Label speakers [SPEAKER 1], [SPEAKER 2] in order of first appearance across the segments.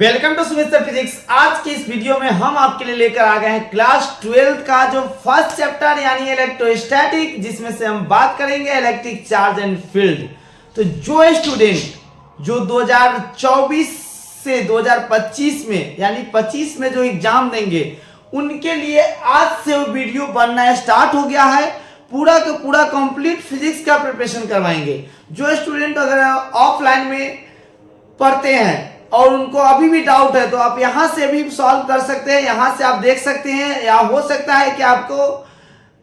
[SPEAKER 1] Welcome to Sumit sir physics. आज की इस वीडियो में हम आपके लिए लेकर आ गए हैं क्लास 12 का जो फर्स्ट चैप्टर यानी इलेक्ट्रोस्टैटिक, जिसमें से हम बात करेंगे इलेक्ट्रिक चार्ज एंड फील्ड। तो जो स्टूडेंट जो 2024 से 2025 में यानी 25 में जो एग्जाम देंगे उनके लिए आज से वो वीडियो बनना स्टार्ट हो गया है। पूरा का पूरा कंप्लीट फिजिक्स का प्रिपरेशन करवाएंगे। जो स्टूडेंट अगर ऑफलाइन में पढ़ते हैं और उनको अभी भी डाउट है तो आप यहां से भी सॉल्व कर सकते हैं, यहां से आप देख सकते हैं। या हो सकता है कि आपको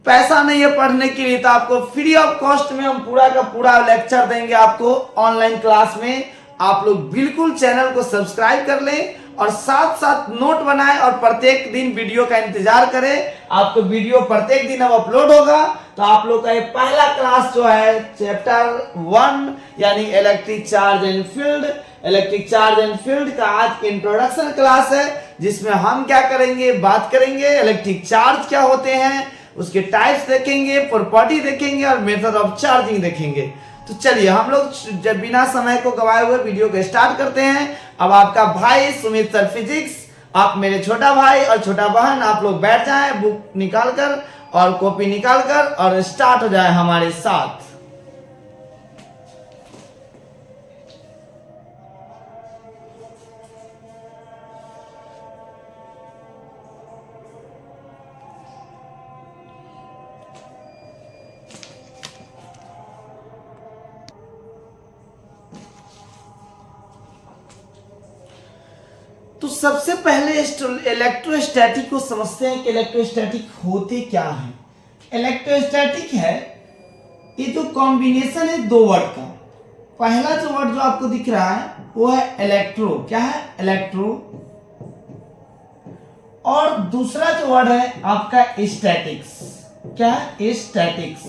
[SPEAKER 1] पैसा नहीं है पढ़ने के लिए, तो आपको फ्री ऑफ कॉस्ट में हम पूरा का पूरा लेक्चर देंगे आपको ऑनलाइन क्लास में। आप लोग बिल्कुल चैनल को सब्सक्राइब कर लें और साथ साथ नोट बनाएं और प्रत्येक दिन वीडियो का इंतजार करें। आपको वीडियो प्रत्येक दिन अब अपलोड होगा। तो आप लोग का ये पहला क्लास जो है चैप्टर 1 यानी electric charge and field, electric charge and field का आज इंट्रोडक्शन क्लास है, जिसमें हम क्या करेंगे, बात करेंगे इलेक्ट्रिक चार्ज क्या होते हैं, उसके टाइप्स देखेंगे, प्रॉपर्टी देखेंगे और मेथड ऑफ चार्जिंग देखेंगे। तो चलिए हम लोग जब बिना समय को गवाए हुए वीडियो को स्टार्ट करते हैं। अब आपका भाई सुमित सर फिजिक्स, आप मेरे छोटा भाई और छोटा बहन, आप लोग बैठ जाएं बुक निकाल कर और कॉपी निकाल कर और स्टार्ट हो जाए हमारे साथ। तो सबसे पहले इलेक्ट्रोस्टैटिक को समझते हैं कि इलेक्ट्रोस्टैटिक होते क्या है। इलेक्ट्रोस्टैटिक है ये जो कॉम्बिनेशन है दो वर्ड का। पहला जो वर्ड जो आपको दिख रहा है वो है इलेक्ट्रो, क्या है इलेक्ट्रो, और दूसरा जो वर्ड है आपका स्टैटिक्स, क्या है स्टैटिक्स।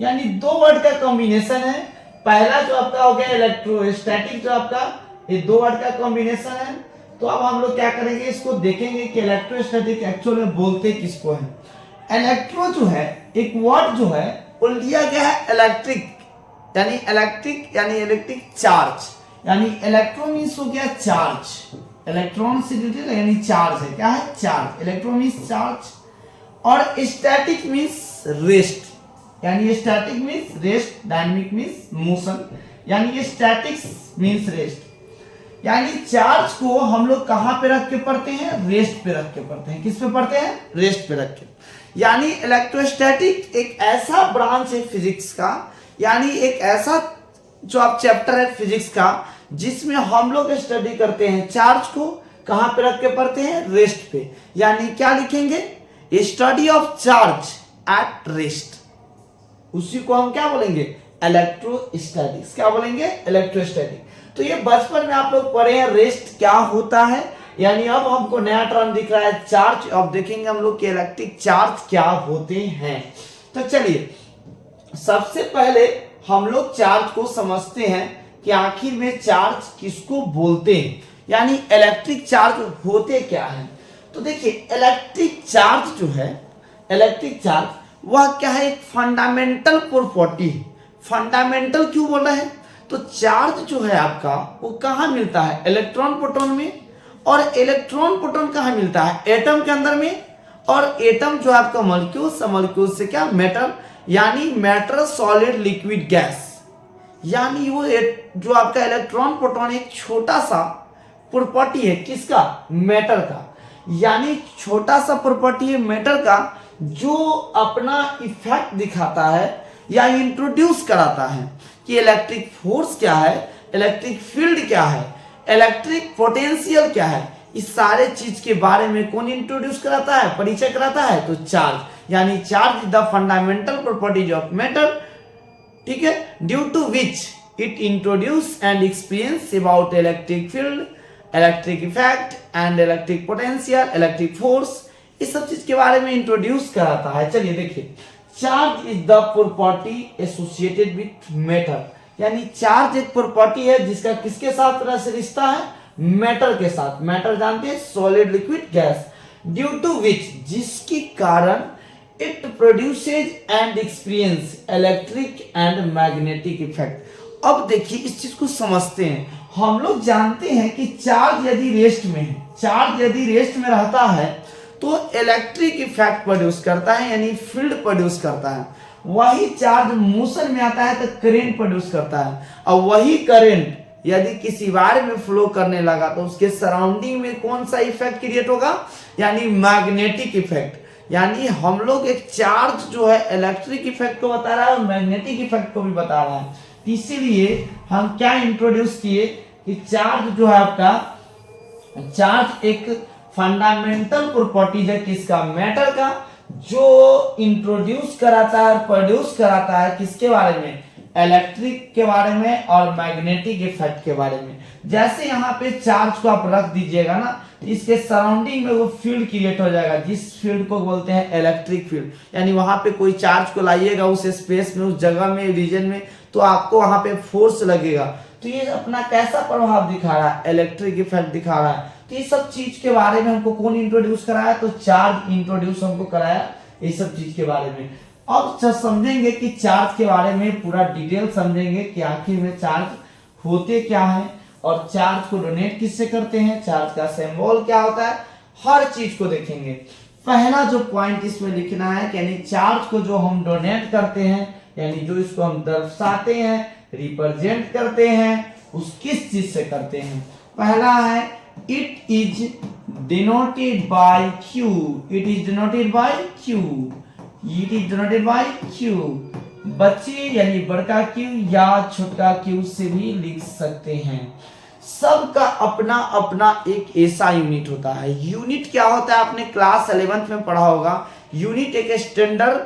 [SPEAKER 1] यानी दो वर्ड का कॉम्बिनेशन है। पहला जो आपका हो गया इलेक्ट्रोस्टैटिक, जो आपका ये दो वर्ड का कॉम्बिनेशन है। तो अब हम लोग क्या करेंगे, इसको देखेंगे कि इलेक्ट्रोस्टैटिक एक्चुअल में बोलते किसको है। इलेक्ट्रो जो है एक वर्ड जो है वो लिया गया है इलेक्ट्रिक यानी इलेक्ट्रिक चार्ज, यानी इलेक्ट्रो मींस हो गया चार्ज, इलेक्ट्रॉन से रिलेटेड यानी चार्ज है, क्या है चार्ज, इलेक्ट्रो मींस चार्ज, और स्टैटिक मींस रेस्ट, यानी static means rest, dynamic means motion, यानी स्टैटिक्स मींस रेस्ट। यानी चार्ज को हम लोग कहां पे रख के पढ़ते हैं, रेस्ट पे रख के पढ़ते हैं। किस पे पढ़ते हैं, रेस्ट पे रख के। यानी इलेक्ट्रोस्टैटिक एक ऐसा ब्रांच है फिजिक्स का, यानी एक ऐसा जो आप चैप्टर है फिजिक्स का, जिसमें हम लोग स्टडी करते हैं चार्ज को कहां पे रख के पढ़ते हैं, रेस्ट पे। यानी क्या लिखेंगे, study of charge at rest, उसी को हम क्या बोलेंगे, इलेक्ट्रोस्टैटिक्स। क्या बोलेंगे, इलेक्ट्रोस्टैटिक। तो ये बचपन में आप लोग पढ़े हैं रेस्ट क्या होता है। यानी अब हमको नया टर्म दिख रहा है चार्ज। अब देखेंगे हम लोग कि इलेक्ट्रिक चार्ज क्या होते हैं। तो चलिए सबसे पहले हम लोग चार्ज को समझते हैं कि आखिर में चार्ज किसको बोलते हैं, यानी इलेक्ट्रिक चार्ज होते क्या है। तो देखिए इलेक्ट्रिक चार्ज जो है, इलेक्ट्रिक चार्ज वह क्या है, एक फंडामेंटल प्रॉपर्टी। फंडामेंटल क्यों बोल रहे हैं, तो चार्ज जो है आपका वो कहां मिलता है, इलेक्ट्रॉन प्रोटॉन में, और इलेक्ट्रॉन प्रोटॉन कहां मिलता है, एटम के अंदर में, और एटम जो आपका मॉलिक्यूल्स, मॉलिक्यूल्स से क्या मैटर, यानी मैटर सॉलिड लिक्विड गैस। यानी वो जो आपका इलेक्ट्रॉन प्रोटॉन एक छोटा सा प्रॉपर्टी है किसका, मैटर का। यानी छोटा सा प्रॉपर्टी है मैटर का, जो अपना इफेक्ट दिखाता है या इंट्रोड्यूस कराता है कि इलेक्ट्रिक फोर्स क्या है, इलेक्ट्रिक फील्ड क्या है, इलेक्ट्रिक पोटेंशियल क्या है। इस सारे चीज के बारे में कौन इंट्रोड्यूस कराता है, परिचय कराता है, तो चार्ज। यानी charge is the fundamental properties of matter, ठीक है, due to which it introduce and experience about electric field, electric effect and electric potential, electric force, इस सब चीज के बारे में इंट्रोड्यूस कराता है। चलिए देखिए, charge is the property associated with matter. यानी चार्ज एक प्रॉपर्टी है जिसका किसके साथ रिश्ता है, मैटर के साथ। मैटर जानते हैं, solid liquid gas, due to which, जिसके कारण it produces and experience electric and magnetic effect. अब देखिए इस चीज को समझते हैं। हम लोग जानते हैं कि चार्ज यदि रेस्ट में है, चार्ज यदि रेस्ट में रहता है तो इलेक्ट्रिक इफेक्ट प्रोड्यूस करता है, यानी फील्ड प्रोड्यूस करता है। वही चार्ज मोशन में आता है तो करंट प्रोड्यूस करता है, और वही करंट यदि किसी वायर में फ्लो करने लगा तो उसके सराउंडिंग में कौन सा इफेक्ट क्रिएट होगा, यानी मैग्नेटिक इफेक्ट। यानी हम लोग एक चार्ज जो है इलेक्ट्रिक इफेक्ट को बता रहा है और मैग्नेटिक इफेक्ट को भी बता रहा है। इसीलिए हम क्या इंट्रोड्यूस किए कि चार्ज जो है आपका, चार्ज एक फंडामेंटल प्रॉपर्टीज है किसका, मैटर का, जो इंट्रोड्यूस कराता है, प्रोड्यूस कराता है किसके बारे में, इलेक्ट्रिक के बारे में और मैग्नेटिक इफेक्ट के बारे में। जैसे यहाँ पे चार्ज को आप रख दीजिएगा ना, इसके सराउंडिंग में वो फील्ड क्रिएट हो जाएगा, जिस फील्ड को बोलते हैं इलेक्ट्रिक फील्ड। यानी वहां पे कोई चार्ज को लाइएगा उस स्पेस में, उस जगह में, रीजन में, तो आपको वहां पे फोर्स लगेगा। तो ये अपना कैसा प्रभाव दिखा रहा है, इलेक्ट्रिक इफेक्ट दिखा रहा है। तो ये सब चीज के बारे में हमको कौन इंट्रोड्यूस कराया, तो चार्ज इंट्रोड्यूस हमको कराया ये सब चीज के बारे में। अब समझेंगे कि चार्ज के बारे में पूरा डिटेल समझेंगे कि आखिर में चार्ज होते क्या है और चार्ज को डोनेट किससे करते हैं, चार्ज का सिंबल क्या होता है, हर चीज को देखेंगे। पहला जो पॉइंट इसमें लिखना है कि यानी चार्ज को जो हम डोनेट करते हैं, यानी जो इसको हम दर्शाते हैं, रिप्रेजेंट करते हैं, उस किस चीज से करते हैं। पहला है it is denoted by Q, it is denoted by Q, it is denoted by Q. बच्चे यानी बड़का क्यू या छोटा क्यू से भी लिख सकते हैं। सबका अपना अपना एक ऐसा यूनिट होता है। यूनिट क्या होता है, आपने क्लास 11th में पढ़ा होगा। यूनिट एक स्टैंडर्ड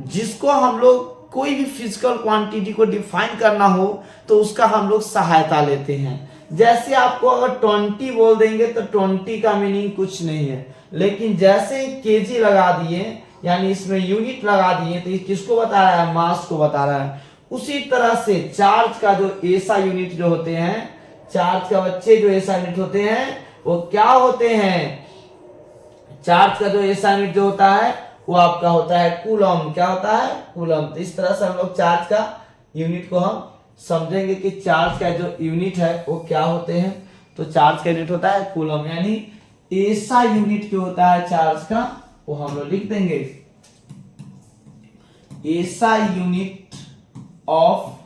[SPEAKER 1] जिसको हम लोग कोई भी फिजिकल क्वांटिटी को डिफाइन करना हो तो उसका हम लोग सहायता लेते हैं। जैसे आपको अगर 20 बोल देंगे तो 20 का मीनिंग कुछ नहीं है, लेकिन जैसे केजी लगा दिए यानी इसमें यूनिट लगा दिए तो ये किसको बता रहा है, मास को बता रहा है। उसी तरह से चार्ज का जो ऐसा यूनिट जो होते हैं, चार्ज का बच्चे जो ऐसा यूनिट होते हैं वो क्या होते हैं, चार्ज का जो ऐसा यूनिट जो होता है वो आपका होता है कूलम। क्या होता है, कूलम। तो इस तरह से हम लोग चार्ज का यूनिट को हम समझेंगे कि चार्ज का जो यूनिट है वो क्या होते हैं। तो चार्ज का यूनिट होता है कूलम, यानी ऐसा यूनिट जो होता है चार्ज का वो हम लोग लिख देंगे ऐसा यूनिट ऑफ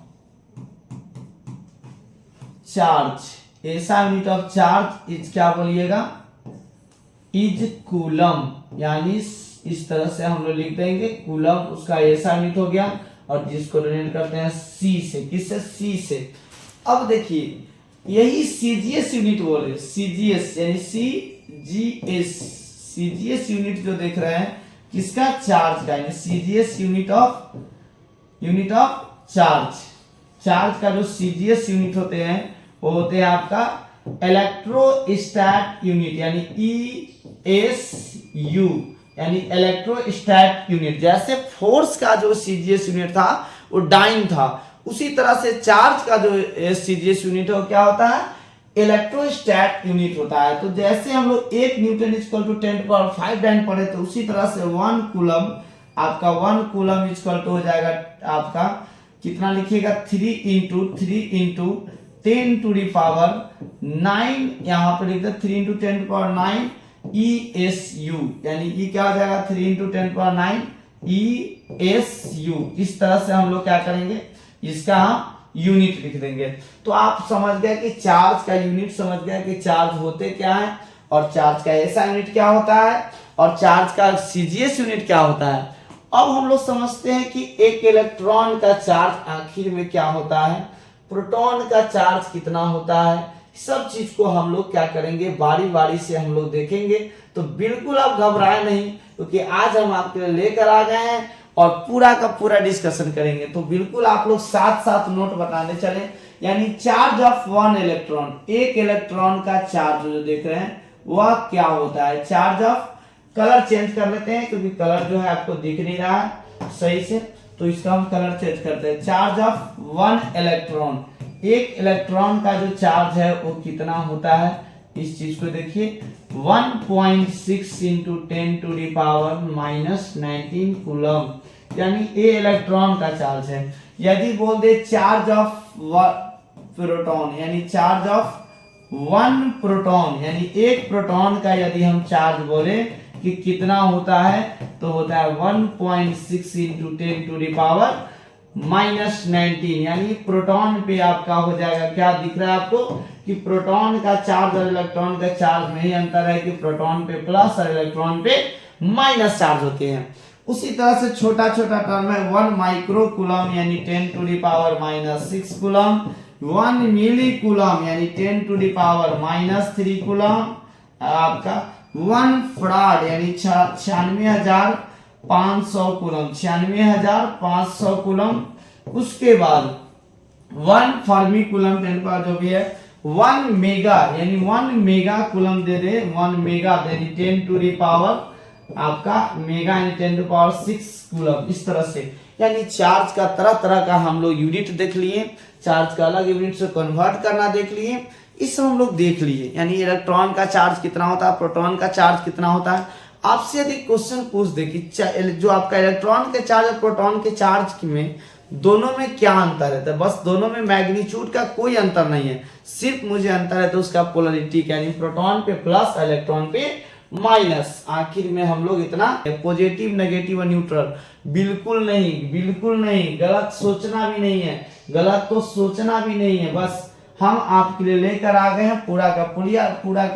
[SPEAKER 1] चार्ज। ऐसा यूनिट ऑफ चार्ज इज क्या बोलिएगा, इज कूलम। यानी इस तरह से हम लोग लिख देंगे कूलम, उसका ऐसा यूनिट हो गया और जिसको डोनेट करते हैं सी से। किससे, सी से। अब देखिए यही सीजीएस यूनिट बोल रहे, सीजीएस यानी सीजीएस, सीजीएस यूनिट जो देख रहे हैं किसका, चार्ज का, यानी CGS unit of charge. Charge का जो सीजीएस यूनिट होते हैं वो होते हैं आपका इलेक्ट्रोस्टैट यूनिट, यानी ESU, यानी इलेक्ट्रोस्टैट यूनिट। जैसे फोर्स का जो सीजीएस यूनिट था वो डाइन था, उसी तरह से चार्ज का जो सीजीएस यूनिट है वो क्या होता है, इलेक्ट्रोस्टैट यूनिट होता है। तो जैसे हम लोग 1 न्यूटन इक्वल टू 10⁵ डाइन पढ़े, तो उसी तरह से 1 कूलम, आपका 1 कूलम इक्वल टू हो जाएगा आपका कितना लिखिएगा, 3 इंटू 10⁹ यहाँ पे लिख दे 3 इंटू 10⁹ ESU, यानी ये क्या हो जाएगा 3 इंटू 10⁹ ESU। इस तरह से हम लोग क्या करेंगे, इसका हम यूनिट लिख देंगे। तो आप समझ गए कि चार्ज का यूनिट, समझ गए कि चार्ज होते क्या है और चार्ज का ऐसा यूनिट क्या होता है और चार्ज का सीजीएस यूनिट क्या होता है। अब हम लोग समझते हैं कि एक इलेक्ट्रॉन का चार्ज आखिर में क्या होता है, प्रोटॉन का चार्ज कितना होता है। सब चीज को हम लोग क्या करेंगे, बारी बारी से हम लोग देखेंगे। तो बिल्कुल आप घबराए नहीं, क्योंकि आज हम आपके लिए लेकर आ गए हैं और पूरा का पूरा डिस्कशन करेंगे। तो बिल्कुल आप लोग साथ साथ नोट बताने चले। यानी चार्ज ऑफ 1 इलेक्ट्रॉन, एक इलेक्ट्रॉन का चार्ज जो देख रहे हैं वह क्या होता है, चार्ज ऑफ, कलर चेंज कर लेते हैं क्योंकि कलर जो है आपको दिख नहीं रहा है सही से, तो इसका हम कलर चेंज करते हैं। चार्ज ऑफ 1 इलेक्ट्रॉन, एक इलेक्ट्रॉन का जो चार्ज है वो कितना होता है, इस चीज को देखिए 1.6 इंटू 10⁻⁻19 कूलम, यानी ए इलेक्ट्रॉन का चार्ज है। यदि बोल दे चार्ज ऑफ प्रोटॉन यानी चार्ज ऑफ 1 प्रोटॉन, यानी एक प्रोटॉन का यदि हम चार्ज बोले कि कितना होता है तो होता है 1.6 इंटू 10 टू द पावर -19, यानी प्रोटॉन पे आपका हो जाएगा। क्या दिख रहा है आपको कि प्रोटॉन का चार्ज और इलेक्ट्रॉन का चार्ज में ही अंतर है कि प्रोटॉन पे प्लस और इलेक्ट्रॉन पे माइनस चार्ज होते हैं। उसी तरह से छोटा छोटा टर्म है 1 माइक्रो कूलम यानी 10 to the power -6 coulomb, 1 milli coulomb यानी 10 टू द पावर -3 कूलम, आपका 1 फराड यानी 96,500 कूलम, 96,500 कूलम। उसके बाद 1 फर्मी कूलम 10 पर जो भी है 1 मेगा यानी 1 मेगा कूलम दे दे, 1 मेगा यानी 10 टू द पावर आपका मेगा यानी 10 टू पावर 6 कूलम। इस तरह से यानी चार्ज का तरह तरह का हम लोग यूनिट देख लिए, चार्ज का अलग यूनिट से कन्वर्ट करना देख लिए, इस सब हम लोग देख लिए। यानी इलेक्ट्रॉन का चार्ज कितना होता है, प्रोटॉन का चार्ज कितना होता है। आपसे यदि क्वेश्चन पूछ दे कि जो आपका इलेक्ट्रॉन के चार्ज और प्रोटॉन के चार्ज में दोनों में क्या अंतर है, तो बस दोनों में मैग्नीट्यूड का कोई अंतर नहीं है, सिर्फ मुझे अंतर है तो उसका पोलरिटी यानी प्रोटॉन पे प्लस इलेक्ट्रॉन पे माइनस। आखिर में हम लोग इतना पॉजिटिव नेगेटिव और न्यूट्रल बिल्कुल नहीं, बिल्कुल नहीं, गलत सोचना भी नहीं है, गलत तो सोचना भी नहीं है। बस हम आपके लिए लेकर आ गए हैं, पूरा का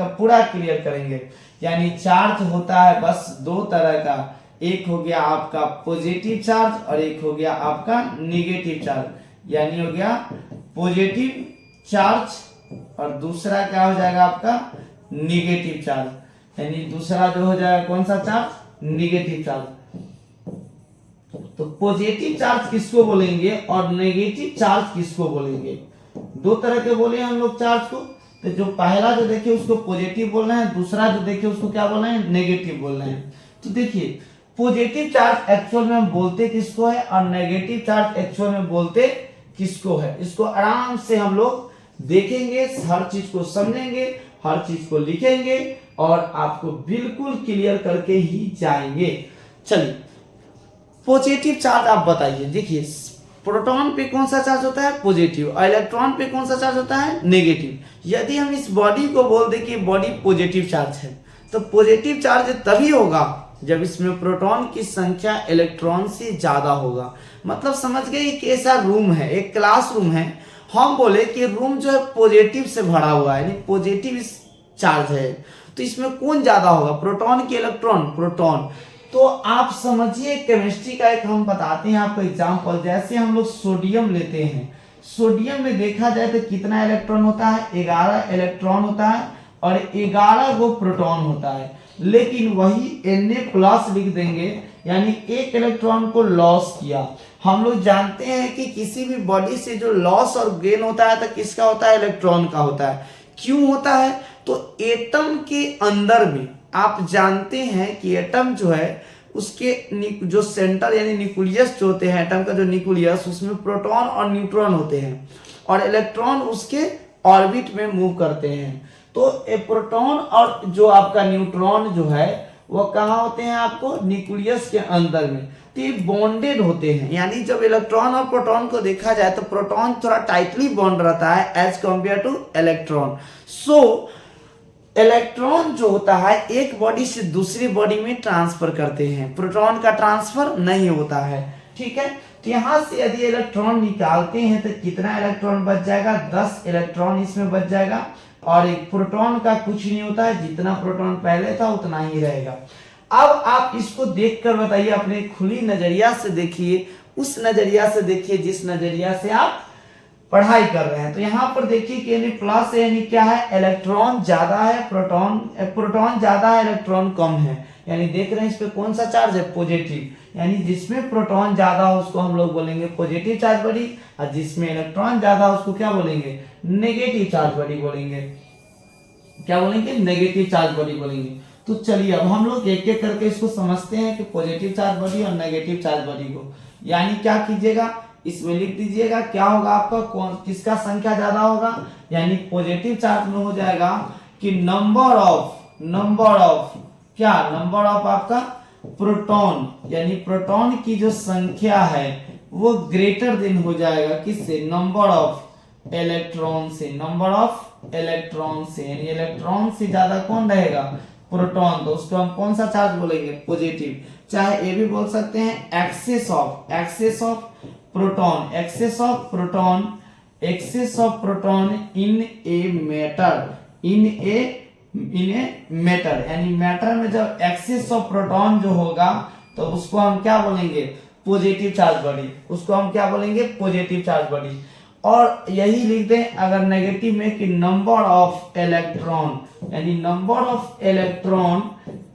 [SPEAKER 1] पूरा क्लियर करेंगे। यानी चार्ज होता है बस दो तरह का, एक हो गया आपका पॉजिटिव चार्ज और एक हो गया आपका नेगेटिव चार्ज। यानी हो गया पॉजिटिव चार्ज और दूसरा क्या हो जाएगा आपका नेगेटिव चार्ज। यानी दूसरा जो हो जाएगा कौन सा चार्ज, नेगेटिव चार्ज। तो पॉजिटिव चार्ज किसको बोलेंगे और नेगेटिव चार्ज किसको बोलेंगे, दो तरह के बोले हम लोग चार्ज को। तो जो पहला जो देखे उसको पॉजिटिव बोल रहे हैं, दूसरा जो देखे उसको क्या बोल रहे हैं, नेगेटिव बोल रहे हैं। तो देखिए पॉजिटिव चार्ज एक्चुअल में हम बोलते किसको है और नेगेटिव चार्ज एक्चुअल में बोलते किसको है, इसको आराम से हम लोग देखेंगे, हर चीज को समझेंगे, हर चीज को लिखेंगे और आपको बिल्कुल क्लियर करके ही जाएंगे। चलिए पॉजिटिव चार्ज आप बताइए। देखिए प्रोटॉन पे कौन सा चार्ज होता है, पॉजिटिव, और इलेक्ट्रॉन पे कौन सा चार्ज होता है, नेगेटिव। यदि हम इस बॉडी को बोल दें कि बॉडी पॉजिटिव चार्ज है, तो पॉजिटिव चार्ज तभी होगा जब इसमें प्रोटॉन की संख्या इलेक्ट्रॉन से ज्यादा होगा। मतलब समझ गए कि ऐसा रूम है, एक क्लासरूम है, हम बोले कि रूम जो है पॉजिटिव से भरा हुआ है, यानी पॉजिटिव चार्ज है, तो इसमें कौन ज्यादा होगा, प्रोटॉन की इलेक्ट्रॉन, प्रोटॉन। तो आप समझिए केमिस्ट्री का एक हम बताते हैं आपको एग्जांपल। जैसे हम लोग सोडियम लेते हैं, सोडियम में देखा जाए तो कितना इलेक्ट्रॉन होता है, 11 इलेक्ट्रॉन होता है और 11 वो प्रोटॉन होता है। लेकिन वही Na+ लिख देंगे, यानी एक इलेक्ट्रॉन को लॉस किया। हम लोग जानते हैं कि किसी भी बॉडी से जो लॉस और गेन होता है तो किसका होता है, इलेक्ट्रॉन का होता है। क्यों होता है, तो एटम के अंदर में आप जानते हैं कि एटम जो है उसके जो सेंटर यानी न्यूक्लियस जो होते हैं, एटम का जो न्यूक्लियस, उसमें प्रोटॉन और न्यूट्रॉन होते हैं और इलेक्ट्रॉन उसके ऑर्बिट में मूव करते हैं। तो प्रोटॉन और जो आपका न्यूट्रॉन जो है वो कहाँ होते हैं, आपको न्यूक्लियस के अंदर में, तो ये बॉन्डेड होते हैं। यानी जब इलेक्ट्रॉन और प्रोटॉन को देखा जाए तो प्रोटॉन थोड़ा टाइटली बॉन्ड रहता है as compare to electron. So electron जो होता है एक बॉडी से दूसरी बॉडी में ट्रांसफर करते हैं, प्रोटॉन का ट्रांसफर नहीं होता है। ठीक है, तो यहां से यदि इलेक्ट्रॉन निकालते हैं तो कितना इलेक्ट्रॉन बच जाएगा, 10 इलेक्ट्रॉन इसमें बच जाएगा। और एक प्रोटॉन का कुछ नहीं होता है, जितना प्रोटॉन पहले था उतना ही रहेगा। अब आप इसको देखकर बताइए, अपने खुली नजरिया से देखिए, उस नजरिया से देखिए जिस नजरिया से आप पढ़ाई कर रहे हैं। तो यहाँ पर देखिए कि यानी प्लस यानी क्या है, इलेक्ट्रॉन ज्यादा है, प्रोटॉन ज्यादा है, इलेक्ट्रॉन कम है। यानी देख रहे हैं इस पे कौन सा चार्ज है, पॉजिटिव। यानी जिसमें प्रोटॉन ज्यादा हो उसको हम लोग बोलेंगे पॉजिटिव चार्ज बॉडी, और जिसमें इलेक्ट्रॉन ज्यादा हो उसको क्या बोलेंगे, नेगेटिव चार्ज बॉडी बोलेंगे। क्या बोलेंगे, नेगेटिव चार्ज बॉडी बोलेंगे। तो चलिए अब हम लोग एक एक करके इसको समझते हैं कि पॉजिटिव चार्ज बॉडी और नेगेटिव चार्ज बॉडी को। यानी क्या कीजिएगा, इसमें लिख दीजिएगा क्या होगा आपका, कौन किसका संख्या ज्यादा होगा। यानी पॉजिटिव चार्ज में हो जाएगा कि नंबर ऑफ क्या, नंबर ऑफ आपका प्रोटॉन, यानी प्रोटॉन की जो संख्या है वो ग्रेटर देन हो जाएगा किससे, नंबर ऑफ इलेक्ट्रॉन से, नंबर ऑफ इलेक्ट्रॉन से, यानी इलेक्ट्रॉन से ज्यादा कौन रहेगा, प्रोटॉन, तो उसको हम कौन सा चार्ज बोलेंगे, पॉजिटिव। चाहे ये भी बोल सकते हैं excess of proton, excess of proton in a matter, in a matter, यानी मैटर में जब एक्सेस ऑफ प्रोटॉन जो होगा तो उसको हम क्या बोलेंगे, पॉजिटिव चार्ज बॉडी, उसको हम क्या बोलेंगे, पॉजिटिव चार्ज बॉडी। और यही लिख दें अगर नेगेटिव में कि नंबर ऑफ इलेक्ट्रॉन, यानी number of electron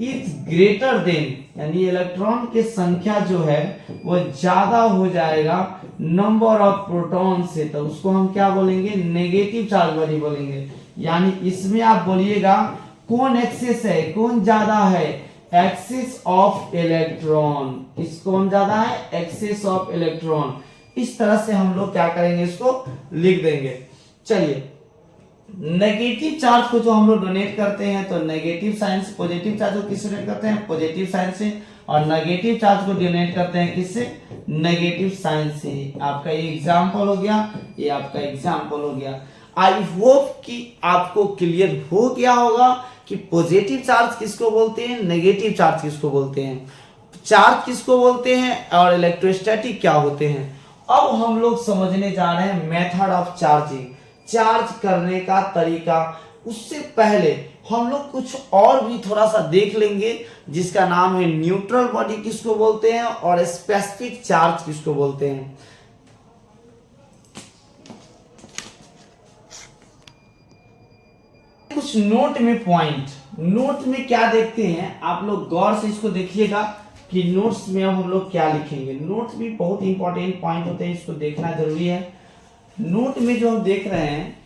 [SPEAKER 1] is greater than, यानी इलेक्ट्रॉन की संख्या जो है वो ज्यादा हो जाएगा नंबर ऑफ प्रोटॉन से, तो उसको हम क्या बोलेंगे, नेगेटिव चार्ज बॉडी बोलेंगे। यानी इसमें आप बोलिएगा कौन एक्सेस है, कौन ज्यादा है, एक्सेस ऑफ इलेक्ट्रॉन, इसको हम ज्यादा है, एक्सेस ऑफ इलेक्ट्रॉन। इस तरह से हम लोग क्या करेंगे, इसको लिख देंगे। चलिए, नेगेटिव चार्ज को जो हम लोग डोनेट करते हैं तो नेगेटिव साइन से, पॉजिटिव चार्ज को किससे डोनेट करते हैं, पॉजिटिव साइन से, और नेगेटिव चार्ज को डोनेट करते हैं किससे, नेगेटिव साइन से। आपका ये एग्जांपल हो गया, ये आपका एग्जांपल हो गया। आई होप कि आपको क्लियर हो गया होगा कि पॉजिटिव चार्ज किसको बोलते हैं, नेगेटिव चार्ज किसको बोलते हैं, चार्ज किसको बोलते हैं, और इलेक्ट्रोस्टैटिक क्या होते हैं। अब हम लोग समझने जा रहे हैं मेथड ऑफ चार्जिंग, चार्ज करने का तरीका। उससे पहले हम लोग कुछ और भी थोड़ा सा देख लेंगे जिसका नाम है न्यूट्रल बॉडी किसको बोलते हैं और स्पेसिफिक चार्ज किसको बोलते हैं। कुछ नोट में पॉइंट, नोट में क्या देखते हैं आप लोग गौर से इसको देखिएगा कि नोट्स में अब हम लोग क्या लिखेंगे। नोट्स भी बहुत इंपॉर्टेंट पॉइंट होते हैं, इसको देखना जरूरी है। नोट में जो हम देख रहे हैं,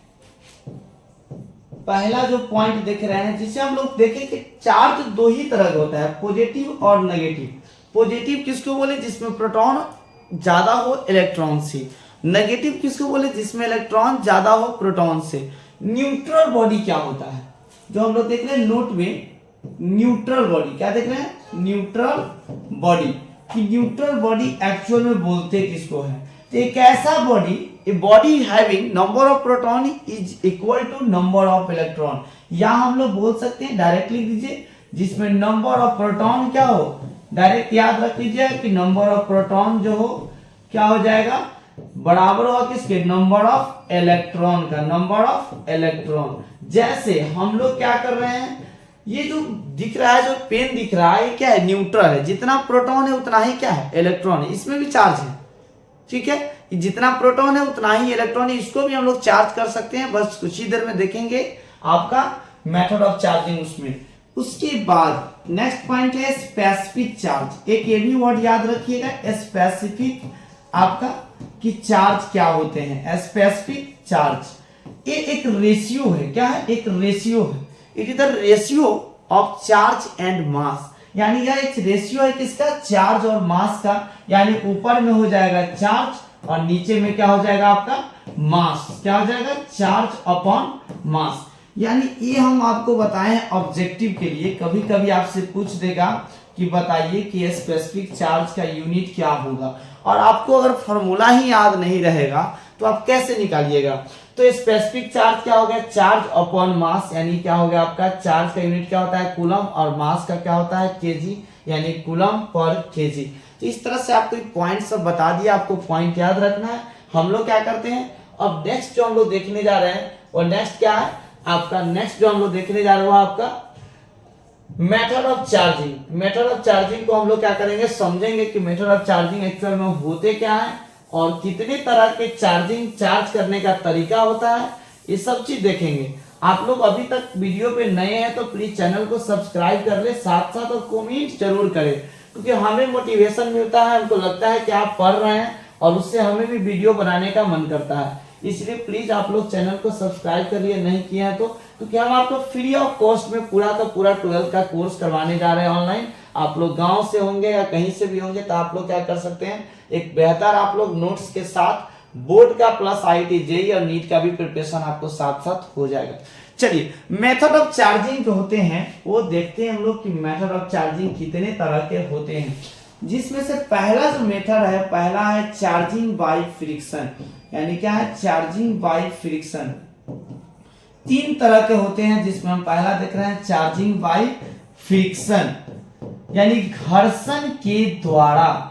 [SPEAKER 1] पहला जो पॉइंट देख रहे हैं जिसे हम लोग देखें कि चार्ज दो ही तरह का होता है, पॉजिटिव और नेगेटिव। पॉजिटिव किसको बोले, जिसमें प्रोटॉन ज्यादा हो इलेक्ट्रॉन से। नेगेटिव किसको बोले, जिसमें इलेक्ट्रॉन ज्यादा हो प्रोटॉन से। न्यूट्रल बॉडी क्या होता है, जो हम लोग देख रहे हैं नोट में, न्यूट्रल बॉडी क्या देख रहे हैं, न्यूट्रल बॉडी। कि न्यूट्रल बॉडी एक्चुअल में बोलते किसको है, तो एक ऐसा body, a body having number of proton is equal to number of electron. या हम लोग बोल सकते हैं, डायरेक्ट लिख दीजिए, जिसमें नंबर ऑफ प्रोटॉन क्या हो, डायरेक्ट याद रख लीजिए कि नंबर ऑफ प्रोटॉन जो हो क्या हो जाएगा, बराबर होगा किसके, नंबर ऑफ इलेक्ट्रॉन का, नंबर ऑफ इलेक्ट्रॉन। जैसे हम लोग क्या कर रहे हैं, ये जो दिख रहा है, जो पेन दिख रहा है, ये क्या है, न्यूट्रल है। जितना प्रोटॉन है उतना ही क्या है, इलेक्ट्रॉन है। इसमें भी चार्ज है, ठीक है, जितना प्रोटॉन है उतना ही इलेक्ट्रॉन है। इसको भी हम लोग चार्ज कर सकते हैं, बस कुछ ही देर में देखेंगे आपका मेथड ऑफ चार्जिंग उसमें। उसके बाद नेक्स्ट पॉइंट है स्पेसिफिक चार्ज। एक ये भी वर्ड याद रखिएगा, स्पेसिफिक आपका कि चार्ज क्या होते हैं, स्पेसिफिक चार्ज। ये एक रेशियो है, क्या है, एक रेशियो है। It is the ratio of charge and mass, यानी यह एक रेशियो है किसका, चार्ज और मास का। यानी ऊपर में हो जाएगा चार्ज और नीचे में क्या हो जाएगा आपका, मास। क्या हो जाएगा, चार्ज अपॉन मास। यानी ये हम आपको बताए हैं ऑब्जेक्टिव के लिए। कभी कभी आपसे पूछ देगा कि बताइए कि स्पेसिफिक चार्ज का यूनिट क्या होगा, और आपको अगर फॉर्मूला ही याद नहीं रहेगा तो आप कैसे निकालिएगा। तो स्पेसिफिक चार्ज क्या हो गया, चार्ज अपॉन मास, यानी क्या हो गया आपका, चार्ज का यूनिट क्या होता है, कूलम, और मास का क्या होता है, केजी, यानी कूलम पर केजी। तो इस तरह से आपको पॉइंट सब बता दिया, आपको पॉइंट याद रखना है। हम लोग क्या करते हैं, अब नेक्स्ट जो हम लोग देखने जा रहे हैं, और नेक्स्ट क्या है आपका, नेक्स्ट जो हम लोग देखने जा रहे हैं वो आपका method of charging. Method of charging को हम लोग क्या करेंगे, समझेंगे कि मेथड ऑफ चार्जिंग एक्चुअल में होते क्या है और कितने तरह के चार्जिंग, चार्ज करने का तरीका होता है, ये सब चीज देखेंगे। आप लोग अभी तक वीडियो पे नए हैं तो प्लीज चैनल को सब्सक्राइब कर ले, साथ साथ और कमेंट जरूर करें, क्योंकि हमें मोटिवेशन मिलता है, हमको लगता है कि आप पढ़ रहे हैं और उससे हमें भी वीडियो बनाने का मन करता है। इसलिए प्लीज आप लोग चैनल को सब्सक्राइब कर लिए, नहीं किए हैं तो, क्योंकि हम आपको फ्री ऑफ कॉस्ट में पूरा का पूरा 12th का कोर्स करवाने जा रहे हैं ऑनलाइन। आप लोग गांव से होंगे या कहीं से भी होंगे तो आप लोग क्या कर सकते हैं, एक बेहतर आप लोग नोट्स के साथ बोर्ड का प्लस IIT JEE और नीट का भी प्रिपरेशन आपको साथ साथ हो जाएगा। चलिए, मेथड ऑफ चार्जिंग जो होते हैं वो देखते हैं हम लोग कि मेथड ऑफ चार्जिंग कितने तरह के होते हैं। जिसमें से पहला जो मेथड है, पहला है चार्जिंग बाय फ्रिक्शन। यानी क्या है? Charging by friction. तीन तरह के होते हैं, जिसमें हम पहला देख रहे हैं चार्जिंग बाय फ्रिक्शन, यानी घर्षण के द्वारा।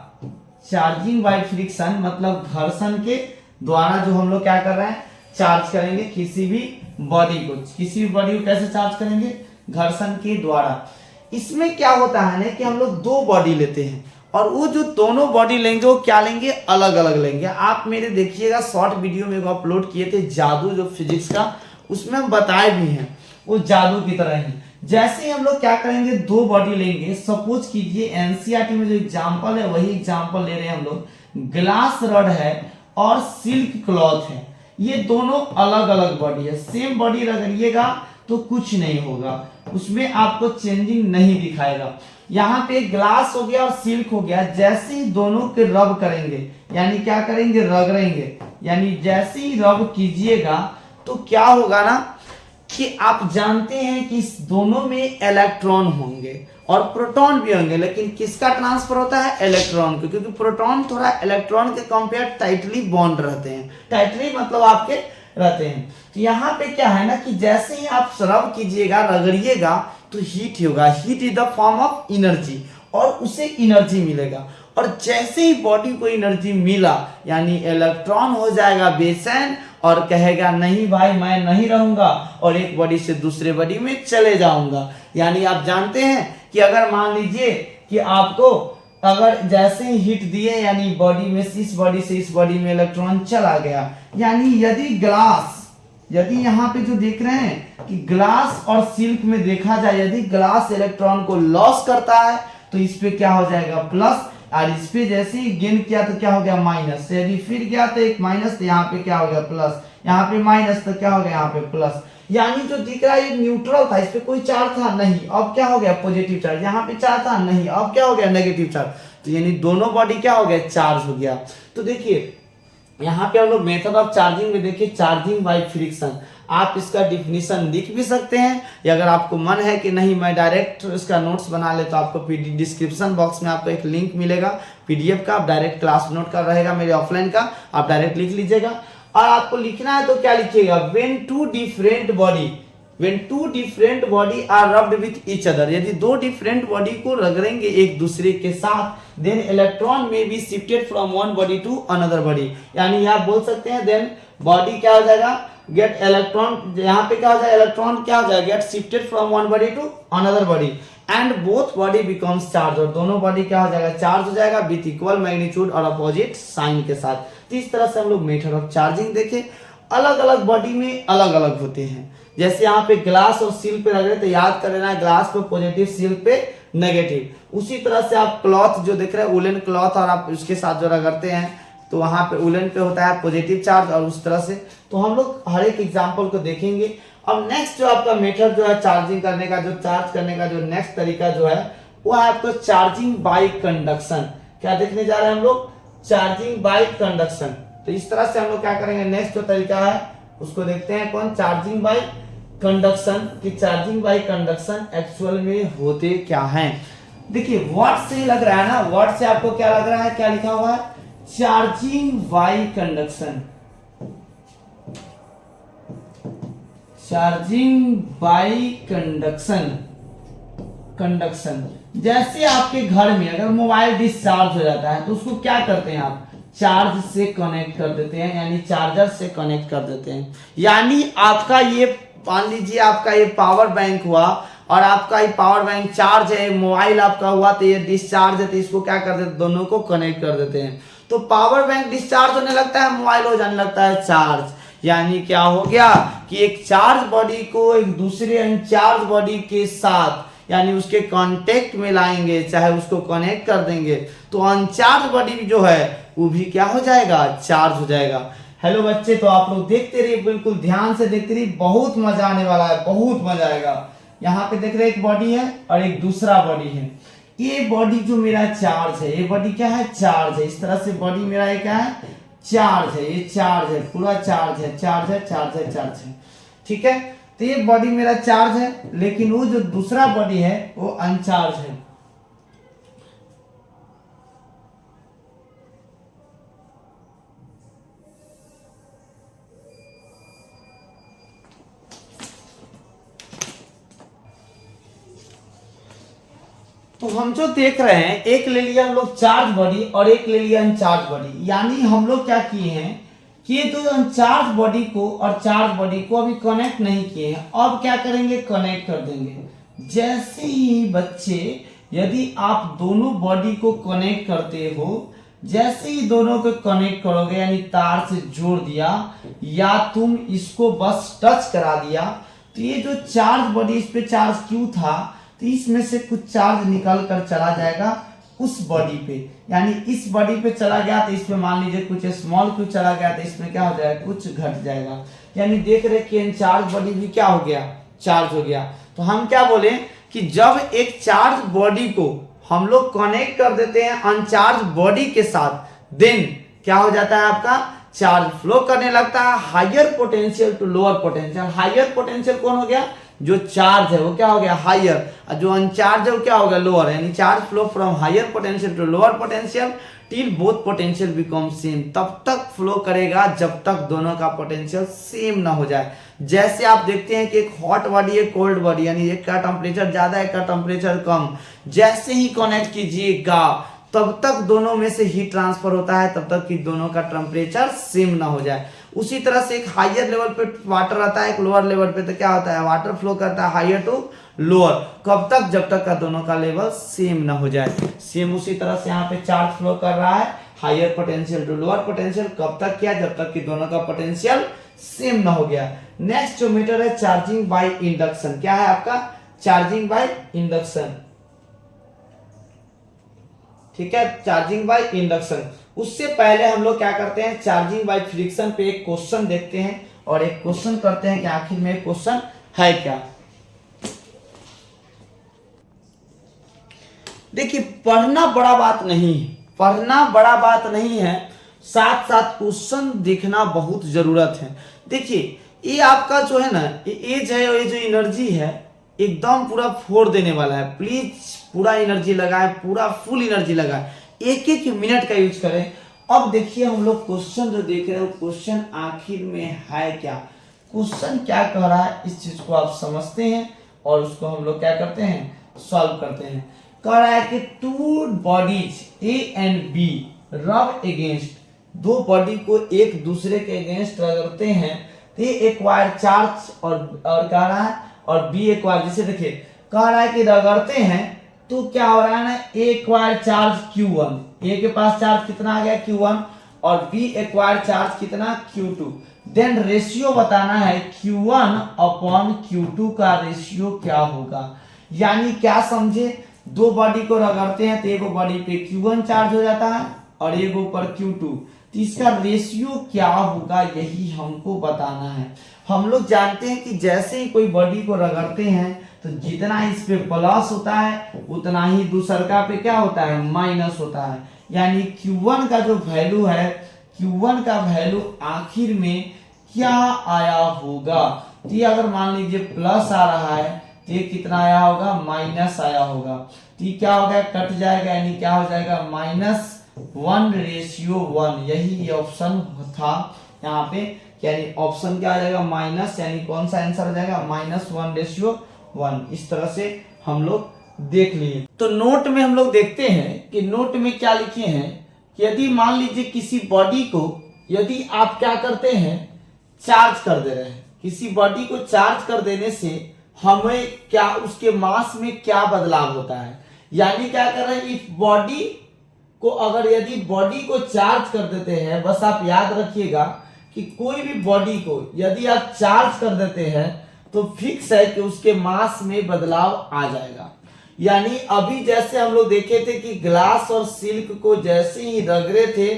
[SPEAKER 1] चार्जिंग बाय फ्रिक्शन मतलब घर्षण के द्वारा जो हम लोग क्या कर रहे हैं, चार्ज करेंगे किसी भी बॉडी को। किसी भी बॉडी को कैसे चार्ज करेंगे? घर्षण के द्वारा। इसमें क्या होता है ना कि हम लोग दो बॉडी लेते हैं, और वो जो दोनों बॉडी लेंगे वो क्या लेंगे? अलग अलग लेंगे। आप मेरे देखिएगा शॉर्ट वीडियो में अपलोड किए थे जादू जो फिजिक्स का, उसमें हम बताए भी हैं, वो जादू की तरह ही। जैसे ही हम लोग क्या करेंगे, दो बॉडी लेंगे। सपोज कीजिए एनसीईआरटी में जो एग्जांपल है वही एग्जांपल ले रहे हैं हम लोग। ग्लास रड है और सिल्क क्लॉथ है, ये दोनों अलग अलग बॉडी है। सेम बॉडी रगड़िएगा तो कुछ नहीं होगा, उसमें आपको चेंजिंग नहीं दिखाएगा। यहाँ पे ग्लास हो गया और सिल्क हो गया, जैसे ही दोनों के रब करेंगे, यानी क्या करेंगे? रगड़ेंगे। यानी जैसे ही रब कीजिएगा तो क्या होगा ना कि आप जानते हैं कि इस दोनों में इलेक्ट्रॉन होंगे और प्रोटॉन भी होंगे, लेकिन किसका ट्रांसफर होता है? इलेक्ट्रॉन को, क्योंकि प्रोटॉन थोड़ा इलेक्ट्रॉन के कंपेयर टाइटली बॉन्ड रहते हैं। टाइटली मतलब आपके रहते हैं। तो यहाँ पे क्या है ना कि जैसे ही आप रब कीजिएगा, रगड़िएगा, तो हीट होगा। Heat is the form of energy, और उसे एनर्जी मिलेगा। और जैसे ही बॉडी को एनर्जी मिला, यानी इलेक्ट्रॉन हो जाएगा बेचैन और कहेगा नहीं भाई मैं नहीं रहूंगा, और एक बॉडी से दूसरे बॉडी में चले जाऊंगा। यानी आप जानते हैं कि अगर मान लीजिए कि आपको अगर जैसे ही हीट दिए, यानी बॉडी में इस बॉडी से इस बॉडी में इलेक्ट्रॉन चला गया, यानी यदि यहाँ पे जो देख रहे हैं कि ग्लास और सिल्क में देखा जाए, यदि ग्लास इलेक्ट्रॉन को लॉस करता है तो इस पे क्या हो जाएगा? प्लस, और इस पे जैसे ही गेन किया तो क्या हो गया? माइनस। यदि फिर गया तो एक माइनस, तो यहाँ पे क्या हो गया? प्लस। यहाँ पे माइनस तो क्या हो गया? यहाँ पे प्लस। यानी जो दिख रहा है ये न्यूट्रल था, इस पे कोई चार्ज था नहीं, अब क्या हो गया? Positive charge. यहाँ पे चार्ज था नहीं, अब क्या हो गया? Negative charge. तो यानी दोनों बॉडी क्या हो गया? चार्ज हो गया। तो देखिए यहाँ पे हम लोग मेथड ऑफ चार्जिंग में देखिए चार्जिंग बाय फ्रिक्शन। आप इसका डिफिनीशन लिख भी सकते हैं, या अगर आपको मन है कि नहीं मैं डायरेक्ट इसका नोट्स बना ले, तो आपको डिस्क्रिप्शन बॉक्स में आपको एक लिंक मिलेगा पीडीएफ का, आप डायरेक्ट क्लास नोट का रहेगा मेरे ऑफलाइन का, आप डायरेक्ट लिख लीजिएगा। और आपको लिखना है तो क्या लिखिएगा? When two different body are rubbed with each other. यदि दो डिफरेंट बॉडी को रगड़ेंगे एक दूसरे के साथ, then electron may be shifted from one body to another body. यानी आप बोल सकते हैं देन बॉडी क्या हो जाएगा? गेट इलेक्ट्रॉन, यहाँ पे क्या हो जाएगा? इलेक्ट्रॉन क्या हो जाएगा? Get shifted from one body to another body, and both body becomes charge. और दोनों बॉडी क्या हो जाएगा? चार्ज हो जाएगा विथ इक्वल मैग्नीट्यूड और अपोजिट साइन के साथ। तो इस तरह से हम लोग मेथड ऑफ चार्जिंग देखें। अलग अलग बॉडी में अलग अलग होते हैं। जैसे यहाँ पे ग्लास और सिल्क पे रगड़े तो याद कर लेना, ग्लास पे पॉजिटिव, सिल्क पे नेगेटिव। उसी तरह से आप क्लॉथ जो देख रहे हैं, वुलन क्लॉथ, और आप उसके साथ जो रगड़ते हैं तो वहां पे वुलन पे होता है पॉजिटिव चार्ज, और उस तरह से। तो हम लोग हर एक एग्जाम्पल को देखेंगे। अब नेक्स्ट जो आपका मेथड जो है चार्जिंग करने का, जो चार्ज करने का जो नेक्स्ट तरीका जो है वो है आपको चार्जिंग बाय कंडक्शन। क्या देखने जा रहे हैं हम लोग? Charging by conduction. तो इस तरह से हम लोग क्या करेंगे, नेक्स्ट जो तरीका है उसको देखते हैं कौन? Charging by conduction. कि चार्जिंग बाय कंडक्शन एक्चुअल में होते क्या हैं। देखिए वर्ड से लग रहा है ना, वर्ड से आपको क्या लग रहा है? क्या लिखा हुआ है? Charging by conduction. Charging by conduction. जैसे आपके घर में अगर मोबाइल डिस्चार्ज हो जाता है तो उसको क्या करते हैं आप? चार्ज से कनेक्ट कर देते हैं, यानी चार्जर से कनेक्ट कर देते हैं। यानी आपका ये मान लीजिए आपका ये पावर बैंक हुआ, और आपका ये पावर बैंक चार्ज है, मोबाइल आपका हुआ तो ये डिस्चार्ज है, तो इसको क्या कर देते? दोनों को कनेक्ट कर देते हैं। तो पावर बैंक डिस्चार्ज होने लगता है, मोबाइल हो जाने लगता है चार्ज। यानी क्या हो गया कि एक चार्ज बॉडी को एक दूसरे अनचार्ज बॉडी के साथ, यानी उसके कांटेक्ट में लाएंगे, चाहे उसको कनेक्ट कर देंगे, तो अनचार्ज बॉडी जो है वो भी क्या हो जाएगा? चार्ज हो जाएगा। हेलो बच्चे, तो आप लोग देखते रहिए, बिल्कुल ध्यान से देखते रहिए, बहुत मजा आने वाला है, बहुत मजा आएगा। यहाँ पे देख रहे हैं एक बॉडी है और एक दूसरा बॉडी है। ये बॉडी जो मेरा चार्ज है, ये बॉडी क्या है? चार्ज है। इस तरह से बॉडी मेरा ये क्या है? चार्ज है। ये चार्ज है, पूरा चार्ज है, चार्ज है, चार्ज है, चार्ज है। ठीक है, तो ये बॉडी मेरा चार्ज है, लेकिन वो जो दूसरा बॉडी है वो अनचार्ज है। तो हम जो देख रहे हैं, एक ले लिया हम लोग चार्ज बॉडी और एक ले लिया अनचार्ज बॉडी। यानी हम लोग क्या किए हैं कि ये तो अनचार्ज बॉडी को और चार्ज बॉडी को अभी कनेक्ट नहीं किए हैं, अब क्या करेंगे, कनेक्ट कर देंगे। जैसे ही बच्चे यदि आप दोनों बॉडी को कनेक्ट करते हो, जैसे ही दोनों को कनेक्ट करोगे यानी तार से जोड़ दिया या तुम इसको बस टच करा दिया, तो ये जो चार्ज बॉडी, इस पे चार्ज क्यू था, तो इसमें से कुछ चार्ज निकल कर चला जाएगा उस बॉडी पे, यानी इस बॉडी पे चला गया तो इसमें मान लीजिए कुछ स्मॉल क्यू चला गया तो इसमें क्या हो जाएगा, कुछ घट जाएगा। यानी देख रहे कि अनचार्ज बॉडी भी क्या हो गया, चार्ज हो गया। तो हम क्या बोले कि जब एक चार्ज बॉडी को हम लोग कनेक्ट कर देते हैं अनचार्ज बॉडी के साथ, देन क्या हो जाता है, आपका चार्ज फ्लो करने लगता है higher potential to lower potential. Higher potential कौन हो गया, जो चार्ज है वो क्या हो गया, हायर, और जो अनचार्ज है वो क्या हो गया, लोअर। यानी charge flow from higher potential to lower potential till both potential become same. तब तक फ्लो करेगा जब तक दोनों का पोटेंशियल सेम ना हो जाए। जैसे आप देखते हैं कि एक हॉट बॉडी है, कोल्ड बॉडी, यानी एक का टेम्परेचर ज्यादा, एक का टेम्परेचर कम, जैसे ही कनेक्ट कीजिएगा तब तक दोनों में से हीट ट्रांसफर होता है, तब तक कि दोनों का टेम्परेचर सेम ना हो जाए। उसी तरह से एक हायर लेवल पे वाटर आता है, एक लोअर लेवल पे, तो क्या होता है, वाटर फ्लो करता है हायर टू लोअर। कब तक, जब तक का दोनों का लेवल सेम ना हो जाए। सेम उसी तरह से यहाँ पे चार्ज फ्लो कर रहा है higher potential to lower potential, कब तक किया, जब तक कि दोनों का पोटेंशियल सेम ना हो गया। नेक्स्ट जो मीटर है चार्जिंग बाय इंडक्शन, क्या है आपका, चार्जिंग बाय इंडक्शन, ठीक है, चार्जिंग बाय इंडक्शन। उससे पहले हम लोग क्या करते हैं, चार्जिंग बाय फ्रिक्शन पे एक क्वेश्चन देखते हैं और एक क्वेश्चन करते हैं कि आखिर में क्वेश्चन है क्या। देखिए पढ़ना बड़ा बात नहीं है, पढ़ना बड़ा बात नहीं है, साथ साथ क्वेश्चन देखना बहुत जरूरत है। देखिए ये आपका जो है ना, एज है, ये जो एनर्जी है एकदम पूरा फोड़ देने वाला है। प्लीज पूरा एनर्जी लगाएं, पूरा फुल एनर्जी लगाएं, एक एक मिनट का यूज करें। अब देखिए हम लोग क्वेश्चन जो देख रहे हो, क्वेश्चन आखिर में है क्या, क्वेश्चन क्या कह रहा है, इस चीज को आप समझते हैं और उसको हम लोग क्या करते हैं, सॉल्व करते हैं। कह रहा है कि two bodies A and B rub against, दो बॉडी को एक दूसरे के अगेंस्ट रगड़ते हैं, तो ये एक्वायर चार्ज और कह रहा है, और बी एक्वायर, जैसे देखिए कह रहा है कि रगड़ते हैं तो क्या हो रहा है ना, ए एक्वायर चार्ज Q1, ए के पास चार्ज कितना आ गया Q1 और बी एक्वायर चार्ज कितना Q2। देन रेशियो बताना है Q1 अपॉन Q2 का रेशियो क्या होगा। यानी क्या समझे, दो बॉडी को रगड़ते हैं तो एक बॉडी पे Q1 चार्ज हो जाता है और एक ऊपर Q2, तो इसका रेशियो क्या होगा यही हमको बताना है। हम लोग जानते हैं कि जैसे ही कोई बॉडी को रगड़ते हैं तो जितना इस पे प्लस होता है उतना ही दूसरका पे क्या होता है, माइनस होता है। यानी Q1 का जो वैल्यू है, Q1 का वैल्यू आखिर में क्या आया होगा, तो ये अगर मान लीजिए प्लस आ रहा है तो ये कितना आया होगा, माइनस आया होगा, तो ये क्या होगा, कट जाएगा, यानी क्या हो जाएगा, -1:1, यही ऑप्शन था यहाँ पे। यानी ऑप्शन क्या आ जाएगा, माइनस, यानी कौन सा आंसर आ जाएगा, -1:1। इस तरह से हम लोग देख लिए। तो नोट में हम लोग देखते हैं कि नोट में क्या लिखे हैं कि यदि मान लीजिए किसी बॉडी को यदि आप क्या करते हैं, चार्ज कर दे रहे हैं, किसी बॉडी को चार्ज कर देने से हमें क्या, उसके मास में क्या बदलाव होता है। यानी क्या कर रहे हैं, इस बॉडी को अगर यदि बॉडी को चार्ज कर देते हैं, बस आप याद रखिएगा कि कोई भी बॉडी को यदि आप चार्ज कर देते हैं तो फिक्स है कि उसके मास में बदलाव आ जाएगा। यानी अभी जैसे हम लोग देखे थे कि ग्लास और सिल्क को जैसे ही रगड़े थे,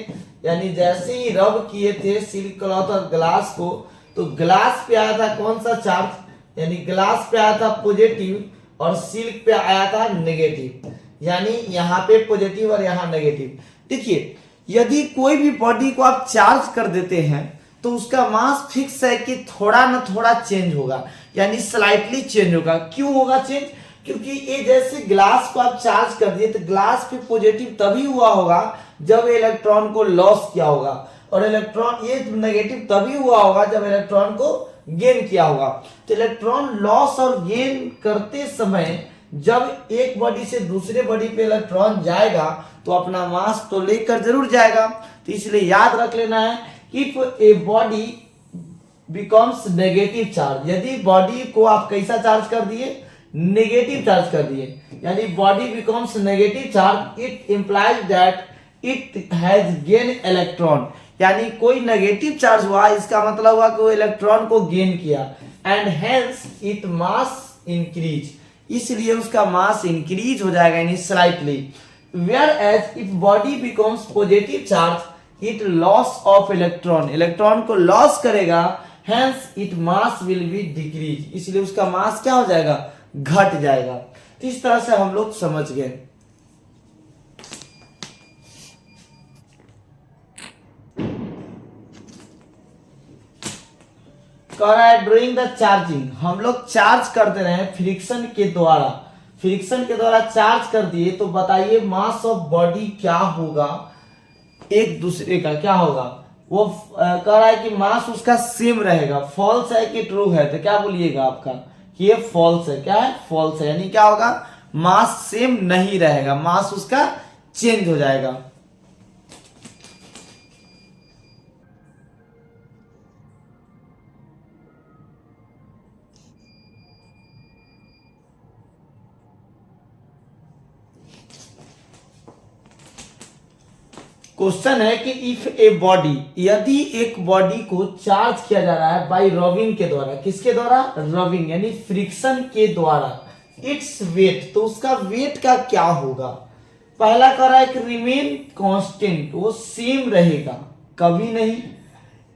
[SPEAKER 1] यानी जैसे ही रब किए थे सिल्क क्लॉथ और ग्लास को, तो ग्लास पे आया था कौन सा चार्ज, यानी ग्लास पे आया था पॉजिटिव और सिल्क पे आया था नेगेटिव। यानी यहाँ पे पॉजिटिव और यहाँ नेगेटिव। देखिए यदि कोई भी बॉडी को आप चार्ज कर देते हैं तो उसका मास फिक्स है कि थोड़ा ना थोड़ा चेंज होगा, यानी स्लाइटली चेंज होगा। क्यों होगा चेंज, क्योंकि ये जैसे ग्लास को आप चार्ज कर दिए तो ग्लास पे पॉजिटिव तभी हुआ होगा जब इलेक्ट्रॉन को लॉस किया होगा, और इलेक्ट्रॉन ये नेगेटिव तभी हुआ होगा जब इलेक्ट्रॉन को गेन किया होगा। तो इलेक्ट्रॉन लॉस और गेन करते समय जब एक बॉडी से दूसरे बॉडी पे इलेक्ट्रॉन जाएगा तो अपना मास तो लेकर जरूर जाएगा। तो इसलिए याद रख लेना है, if a body becomes negative charge, यदि बॉडी को आप कैसा चार्ज कर दिए, नेगेटिव चार्ज कर दिए, यानी body becomes negative charge, it implies that it has gain electron, यानी कोई नेगेटिव चार्ज हुआ इसका मतलब हुआ कि वो इलेक्ट्रॉन को गेन किया, and hence it mass increase, इसलिए उसका मास इंक्रीज हो जाएगा यानी स्लाइटली। Whereas if body becomes positive charge it loss of electron, electron को लॉस करेगा, hence it mass will be decrease, इसलिए उसका मास क्या हो जाएगा, घट जाएगा। तो इस तरह से हम लोग समझ गए। कह रहा है ड्यूरिंग द चार्जिंग, हम लोग चार्ज करते रहे फ्रिक्शन के द्वारा, फ्रिक्शन के द्वारा चार्ज कर दिए, तो बताइए मास ऑफ बॉडी क्या होगा, एक दूसरे का क्या होगा, वो कह रहा है कि मास उसका सेम रहेगा। फॉल्स है कि ट्रू है, तो क्या बोलिएगा आपका कि ये फॉल्स है, क्या है, फॉल्स है, यानी क्या होगा, मास सेम नहीं रहेगा, मास उसका चेंज हो जाएगा। क्वेश्चन है कि इफ ए बॉडी, यदि एक बॉडी को चार्ज किया जा रहा है बाय रबिंग के द्वारा, किसके द्वारा, रबिंग यानी फ्रिक्शन के द्वारा, इट्स वेट, तो उसका वेट का क्या होगा। पहला कह रहा है कि रिमेन कांस्टेंट, वो सेम रहेगा, कभी नहीं,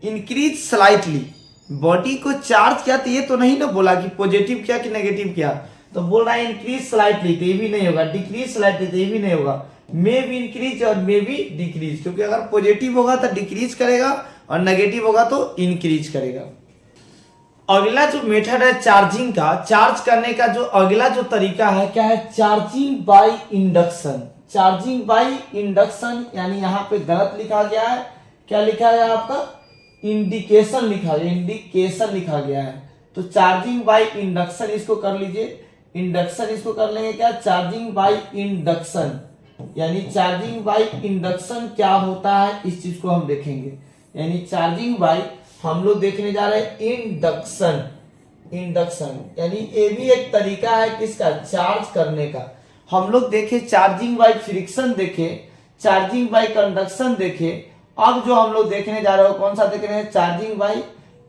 [SPEAKER 1] इंक्रीज स्लाइटली, बॉडी को चार्ज किया तो ये तो नहीं ना बोला कि पॉजिटिव किया कि नेगेटिव किया, तो बोल रहा है इंक्रीज स्लाइटली, तो ये भी नहीं होगा, डिक्रीज स्लाइटली, तो ये भी नहीं होगा, मे भी इंक्रीज और मे भी डिक्रीज, क्योंकि अगर पॉजिटिव होगा तो डिक्रीज करेगा और नेगेटिव होगा तो इंक्रीज करेगा। अगला जो मेथड है चार्जिंग का, चार्ज करने का जो अगला जो तरीका है क्या है, charging by induction, charging by induction, यानी यहाँ पे गलत लिखा गया है, क्या लिखा है आपका, इंडिकेशन लिखा गया, इंडिकेशन लिखा गया है, तो चार्जिंग बाय इंडक्शन इसको कर लीजिए, इंडक्शन इसको कर लेंगे क्या, चार्जिंग बाय इंडक्शन, यानी चार्जिंग बाय इंडक्शन क्या होता है इस चीज को हम देखेंगे, यानी चार्जिंग बाय हम लोग देखने जा रहे हैं इंडक्शन, इंडक्शन यानी ये भी एक तरीका है किसका, चार्ज करने का। हम लोग देखे चार्जिंग बाय फ्रिक्शन देखे, चार्जिंग बाय कंडक्शन देखे, अब जो हम लोग देखने जा रहे हो कौन सा देख रहे हैं, चार्जिंग बाय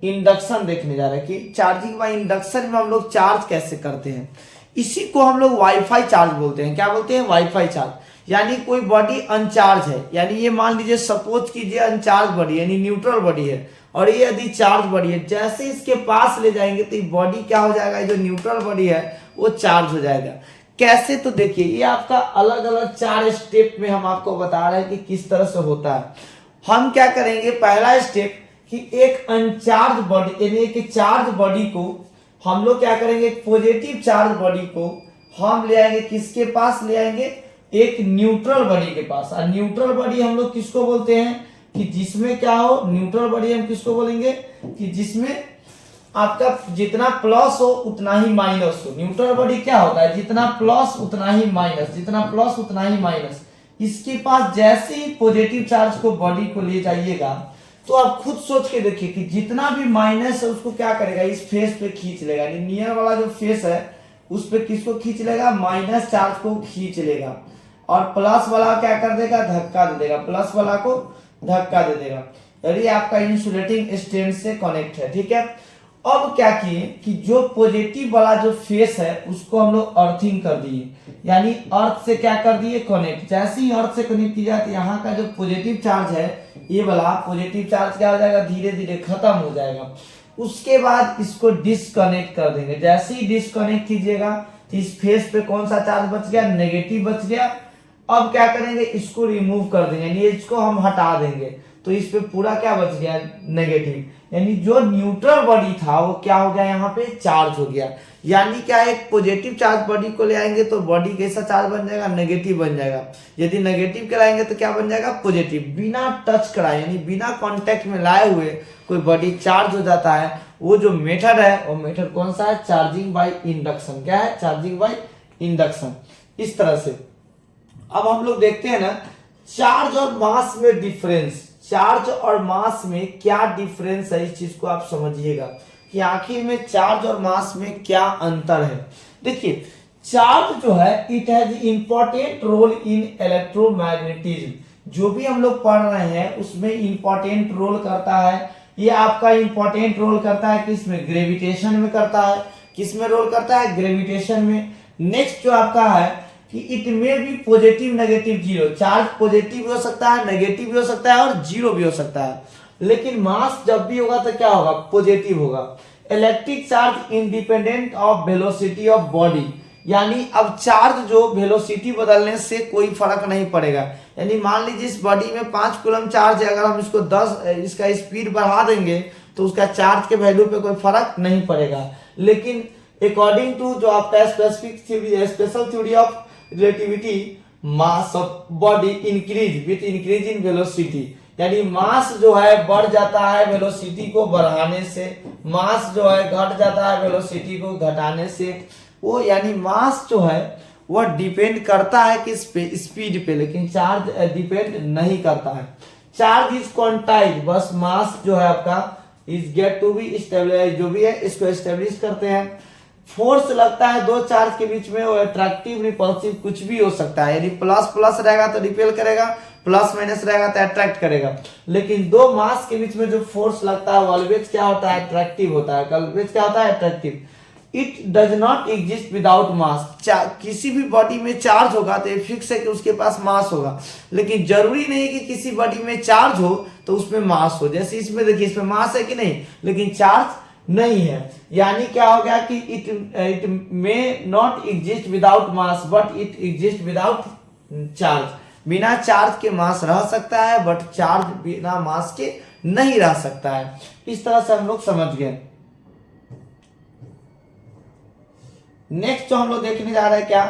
[SPEAKER 1] इंडक्शन देखने जा रहे हैं कि चार्जिंग बाय इंडक्शन में हम लोग चार्ज कैसे करते हैं। इसी को हम लोग वाईफाई चार्ज बोलते हैं, क्या बोलते हैं, वाईफाई चार्ज, यानी कोई बॉडी अनचार्ज है, यानी ये मान लीजिए सपोज कीजिए अनचार्ज बॉडी यानी न्यूट्रल बॉडी है, और ये यदि चार्ज बॉडी है, जैसे इसके पास ले जाएंगे तो ये बॉडी क्या हो जाएगा, जो न्यूट्रल बॉडी है वो चार्ज हो जाएगा। कैसे, तो देखिए ये आपका अलग अलग 4 स्टेप में हम आपको बता रहे हैं कि किस तरह से होता है। हम क्या करेंगे, पहला स्टेप कि एक अनचार्ज बॉडी यानी एक चार्ज बॉडी को हम लोग क्या करेंगे, पॉजिटिव चार्ज बॉडी को हम ले आएंगे, किसके पास ले आएंगे, एक न्यूट्रल बॉडी के पास। और न्यूट्रल बॉडी हम लोग किसको बोलते हैं कि जिसमें क्या हो, न्यूट्रल बॉडी हम किसको बोलेंगे कि जिसमें आपका जितना प्लस हो उतना ही माइनस हो। न्यूट्रल बॉडी क्या होता है, जितना प्लस उतना ही माइनस, जितना प्लस उतना ही माइनस। इसके पास जैसे ही पॉजिटिव चार्ज को बॉडी को ले जाइएगा तो आप खुद सोच के देखिए कि जितना भी माइनस है उसको क्या करेगा, इस फेस पे खींच लेगा, यानी नियर वाला जो फेस है उस पे किसको खींच लेगा, माइनस चार्ज को खींच लेगा, और प्लस वाला क्या कर देगा, धक्का दे देगा, प्लस वाला को धक्का दे देगा, यदि आपका इंसुलेटिंग स्टैंड से कनेक्ट है, ठीक है। अब क्या किए कि जो पॉजिटिव वाला जो फेस है उसको हम लोग अर्थिंग कर दिए, यानी अर्थ से क्या कर दिए, कनेक्ट। जैसे ही अर्थ से कनेक्ट किया तो यहाँ का जो पॉजिटिव चार्ज है ये वाला पॉजिटिव चार्ज क्या हो जाएगा, धीरे धीरे खत्म हो जाएगा। उसके बाद इसको डिस्कनेक्ट कर देंगे। जैसे ही डिस्कनेक्ट कीजिएगा तो इस फेस पे कौन सा चार्ज बच गया, नेगेटिव बच गया। अब क्या करेंगे, इसको रिमूव कर देंगे, यानी इसको हम हटा देंगे, तो इस पे पूरा क्या बच गया, नेगेटिव। यानी जो न्यूट्रल बॉडी था वो क्या हो गया, यहाँ पे चार्ज हो गया। यानी क्या, एक पॉजिटिव चार्ज बॉडी को ले आएंगे तो बॉडी कैसा चार्ज बन जाएगा, नेगेटिव बन जाएगा। यदि नेगेटिव कराएंगे तो क्या बन जाएगा, पॉजिटिव। बिना टच कराए यानी बिना कांटेक्ट में लाए हुए कोई बॉडी चार्ज हो जाता है। वो जो मेथड है वो मेथड कौन सा है, चार्जिंग बाय इंडक्शन। क्या है, चार्जिंग बाय इंडक्शन। इस तरह से अब हम लोग देखते हैं ना, चार्ज और मास में डिफरेंस, चार्ज और मास में क्या डिफरेंस है, इस चीज को आप समझिएगा कि आखिर में चार्ज और मास में क्या अंतर है। देखिए, चार्ज जो है it has important role in electromagnetism. जो भी हम लोग पढ़ रहे हैं उसमें इंपॉर्टेंट रोल करता है। ये आपका इंपॉर्टेंट रोल करता है किसमें, ग्रेविटेशन में करता है। किसमें रोल करता है, ग्रेविटेशन में। नेक्स्ट जो आपका है कि इट में भी positive negative zero, charge positive भी हो सकता है, नेगेटिव भी हो सकता है और जीरो भी हो सकता है। लेकिन मास जब भी होगा तो क्या होगा, पॉजिटिव होगा। Electric charge independent of velocity of body, यानी अब चार्ज जो वेलोसिटी बदलने से कोई फर्क नहीं पड़ेगा। यानी मान लीजिए इस बॉडी में 5 कूलम चार्ज है, अगर हम इसको 10 इसका स्पीड बढ़ा देंगे तो उसका चार्ज के वैल्यू पे कोई फर्क नहीं पड़ेगा। लेकिन अकॉर्डिंग टू जो आपका specific theory, special theory of relativity, mass of body increase with increase in velocity, यानी मास जो है बढ़ जाता है वेलोसिटी को बढ़ाने से, मास जो है घट जाता है वेलोसिटी को घटाने से। वो यानी मास जो है वह डिपेंड करता है किस पे, स्पीड पे, लेकिन चार्ज डिपेंड नहीं करता है। चार्ज इज क्वांटाइज, बस मास जो है आपका is get to be stabilize, जो भी है इसको स्टेब्लिश करते हैं। फोर्स लगता है दो चार्ज के बीच में, वो अट्रैक्टिव रिपल्सिव कुछ भी हो सकता है। यानी प्लस प्लस रहेगा तो रिपेल करेगा, प्लस माइनस रहेगा तो अट्रैक्ट करेगा। लेकिन दो मास के बीच में जो फोर्स लगता है ऑलवेज क्या होता है, अट्रैक्टिव होता है। ऑलवेज क्या होता है, attractive. It does not exist without mass, किसी भी बॉडी में चार्ज होगा तो फिक्स है कि उसके पास मास होगा। लेकिन जरूरी नहीं कि किसी बॉडी में चार्ज हो तो उसमें मास हो। जैसे इसमें देखिए, इसमें मास है कि नहीं, लेकिन चार्ज नहीं है। यानी क्या हो गया कि it may not exist without mass but it exist without charge. बिना चार्ज के मास रह सकता है बट चार्ज बिना मास के नहीं रह सकता है। इस तरह से हम लोग समझ गए। नेक्स्ट जो हम लोग देखने जा रहे हैं क्या,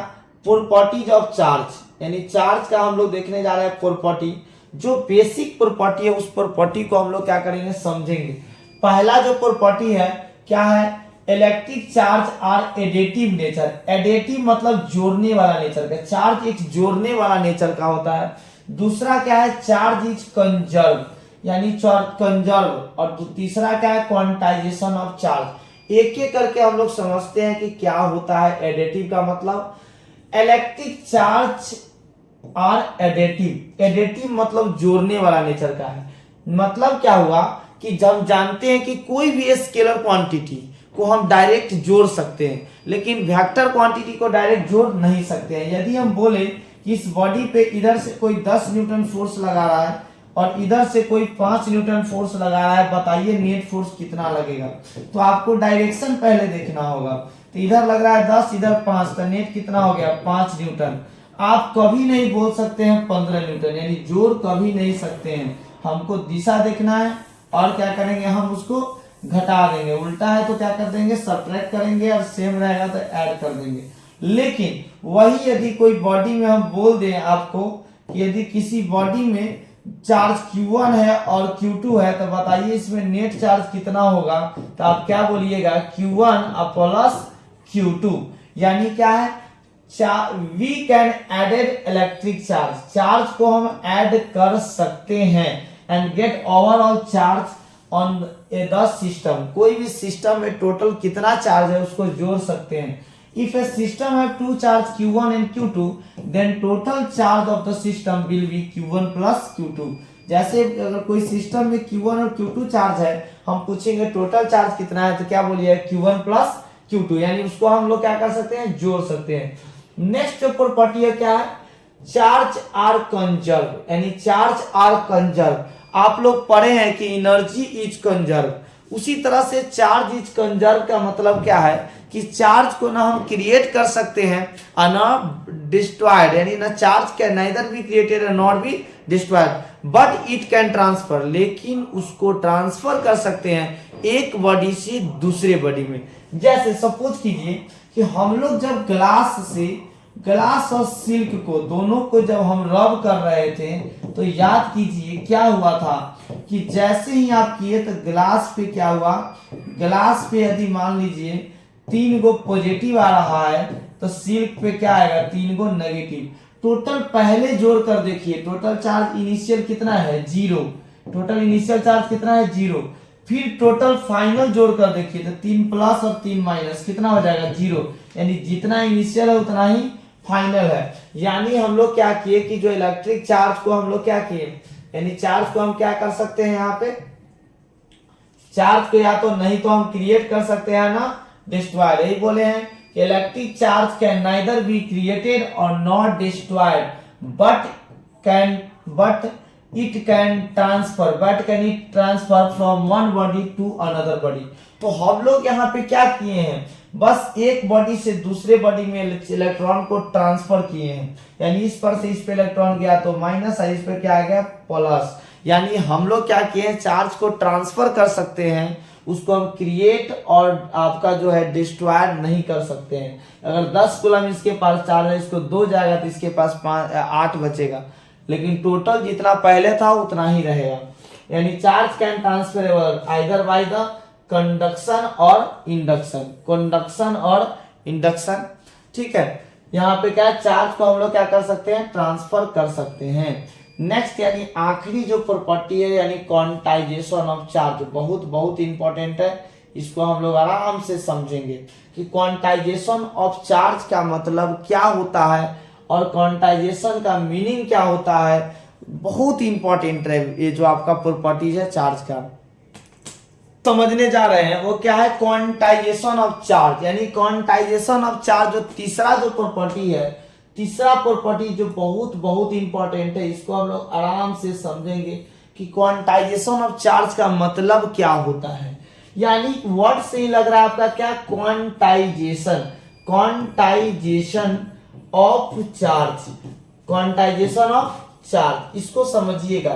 [SPEAKER 1] प्रॉपर्टीज ऑफ चार्ज, यानी चार्ज का हम लोग देखने जा रहे हैं प्रॉपर्टी। जो बेसिक प्रॉपर्टी है उस प्रॉपर्टी को हम लोग क्या करेंगे, समझेंगे। पहला जो प्रॉपर्टी है क्या है, electric charge are additive nature. Additive मतलब जोड़ने वाला नेचर का, चार्ज एक जोड़ने वाला नेचर का होता है। दूसरा क्या है, चार्ज इज कंजर्व, यानी कंजर्व। और तीसरा क्या है, क्वांटाइजेशन ऑफ चार्ज। एक एक करके हम लोग समझते हैं कि क्या होता है एडेटिव का मतलब। Electric charge are additive, additive मतलब जोड़ने वाला नेचर का है। मतलब क्या हुआ कि जब जानते हैं कि कोई भी स्केलर क्वांटिटी को हम डायरेक्ट जोड़ सकते हैं, लेकिन वेक्टर क्वांटिटी को डायरेक्ट जोड़ नहीं सकते हैं। यदि हम बोले कि इस बॉडी पे इधर से कोई 10 न्यूटन फोर्स लगा रहा है और इधर से कोई 5 न्यूटन फोर्स लगा रहा है, बताइए नेट फोर्स कितना लगेगा। तो आपको डायरेक्शन पहले देखना होगा। तो इधर लग रहा है 10, इधर 5, तो नेट कितना हो गया, 5 न्यूटन। आप कभी नहीं बोल सकते हैं 15 न्यूटन, यानी जोड़ कभी नहीं सकते हैं। हमको दिशा देखना है और क्या करेंगे, हम उसको घटा देंगे। उल्टा है तो क्या कर देंगे, सब्ट्रैक्ट करेंगे, और सेम रहेगा तो ऐड कर देंगे। लेकिन वही यदि कोई बॉडी में हम बोल दें आपको कि यदि किसी बॉडी में चार्ज Q1 है और Q2 है, तो बताइए इसमें नेट चार्ज कितना होगा। तो आप क्या बोलिएगा, Q1 प्लस Q2। यानी क्या है, we can added electric charge, charge को हम ऐड कर सकते हैं and get overall charge on a the system. कोई भी सिस्टम में टोटल कितना चार्ज है उसको जोड़ सकते हैं। If a system have two charge Q1 and Q2, then total charge of the system will be Q1 plus Q2। जैसे अगर कोई सिस्टम में Q1 और Q2 चार्ज है, हम पूछेंगे टोटल चार्ज कितना है, तो क्या बोलिए Q1 प्लस Q2, यानी उसको हम लोग क्या कर सकते हैं, जोड़ सकते हैं। नेक्स्ट जो प्रॉपर्टी है क्या है, चार्ज आर कंजर्व, यानी चार्ज आर कंजर्व। आप लोग पढ़े हैं कि एनर्जी इज कंजर्व, उसी तरह से चार्ज इज कंजर्व का मतलब क्या है कि चार्ज को ना हम क्रिएट कर सकते हैं और ना डिस्ट्रॉयड, यानी ना charge can neither be created और not be destroyed, but it can transfer, लेकिन उसको ट्रांसफर कर सकते हैं एक बॉडी से दूसरे बॉडी में। जैसे सपोज कीजिए कि हम लोग जब ग्लास और सिल्क को दोनों को जब हम रब कर रहे थे, तो याद कीजिए क्या हुआ था कि जैसे ही आप किए तो ग्लास पे क्या हुआ, ग्लास पे यदि मान लीजिए 3 गो पॉजिटिव आ रहा है, तो सिल्क पे क्या आएगा 3 गो नेगेटिव। टोटल पहले जोड़ कर देखिए, टोटल चार्ज इनिशियल कितना है 0, टोटल इनिशियल चार्ज कितना है 0। फिर टोटल फाइनल जोड़ कर देखिए तो 3 प्लस और 3 माइनस कितना हो जाएगा 0, यानी जितना इनिशियल है उतना ही फाइनल है। यानी हम लोग क्या किए कि जो इलेक्ट्रिक चार्ज को हम लोग क्या किए, यानी चार्ज को हम क्या कर सकते हैं, यहाँ पे चार्ज को या तो नहीं तो हम क्रिएट कर सकते हैं ना डिस्ट्रॉय। यही बोले हैं कि electric charge can neither be created और not destroyed but it can transfer from one body to another body. तो हम लोग यहाँ पे क्या किए हैं, बस एक बॉडी से दूसरे बॉडी में इलेक्ट्रॉन को ट्रांसफर किए हैं। यानी इस पर से इस पे इलेक्ट्रॉन गया तो माइनस, इस पे क्या आ गया प्लस। यानी हम लोग क्या किए हैं, चार्ज को ट्रांसफर कर सकते हैं, उसको हम क्रिएट और आपका जो है डिस्ट्रॉय नहीं कर सकते हैं। अगर 10 कूलम इसके पास चार्ज है, इसको 2 जाएगा तो इसके पास 8 बचेगा, लेकिन टोटल जितना पहले था उतना ही रहेगा। यानी charge can transferable either by the conduction और इंडक्शन, कंडक्शन और इंडक्शन। ठीक है, यहाँ पे क्या चार्ज को हम लोग क्या कर सकते हैं, ट्रांसफर कर सकते हैं। नेक्स्ट यानी आखिरी जो प्रॉपर्टी है यानी क्वांटाइजेशन ऑफ चार्ज, बहुत बहुत इंपॉर्टेंट है, इसको हम लोग आराम से समझेंगे कि क्वांटाइजेशन ऑफ चार्ज का मतलब क्या होता है और क्वांटाइजेशन का मीनिंग क्या होता है। बहुत इंपॉर्टेंट है ये जो आपका प्रॉपर्टीज है चार्ज का, समझने जा रहे हैं। वो क्या है, क्वांटाइजेशन ऑफ चार्ज। यानी क्वांटाइजेशन ऑफ चार्ज जो तीसरा जो प्रॉपर्टी है, तीसरा प्रॉपर्टी जो बहुत बहुत इंपॉर्टेंट है, इसको हम लोग आराम से समझेंगे कि क्वांटाइजेशन ऑफ चार्ज का मतलब क्या होता है। यानी वर्ड से ही लग रहा है आपका क्या, quantization, quantization of charge, quantization of charge, इसको समझिएगा।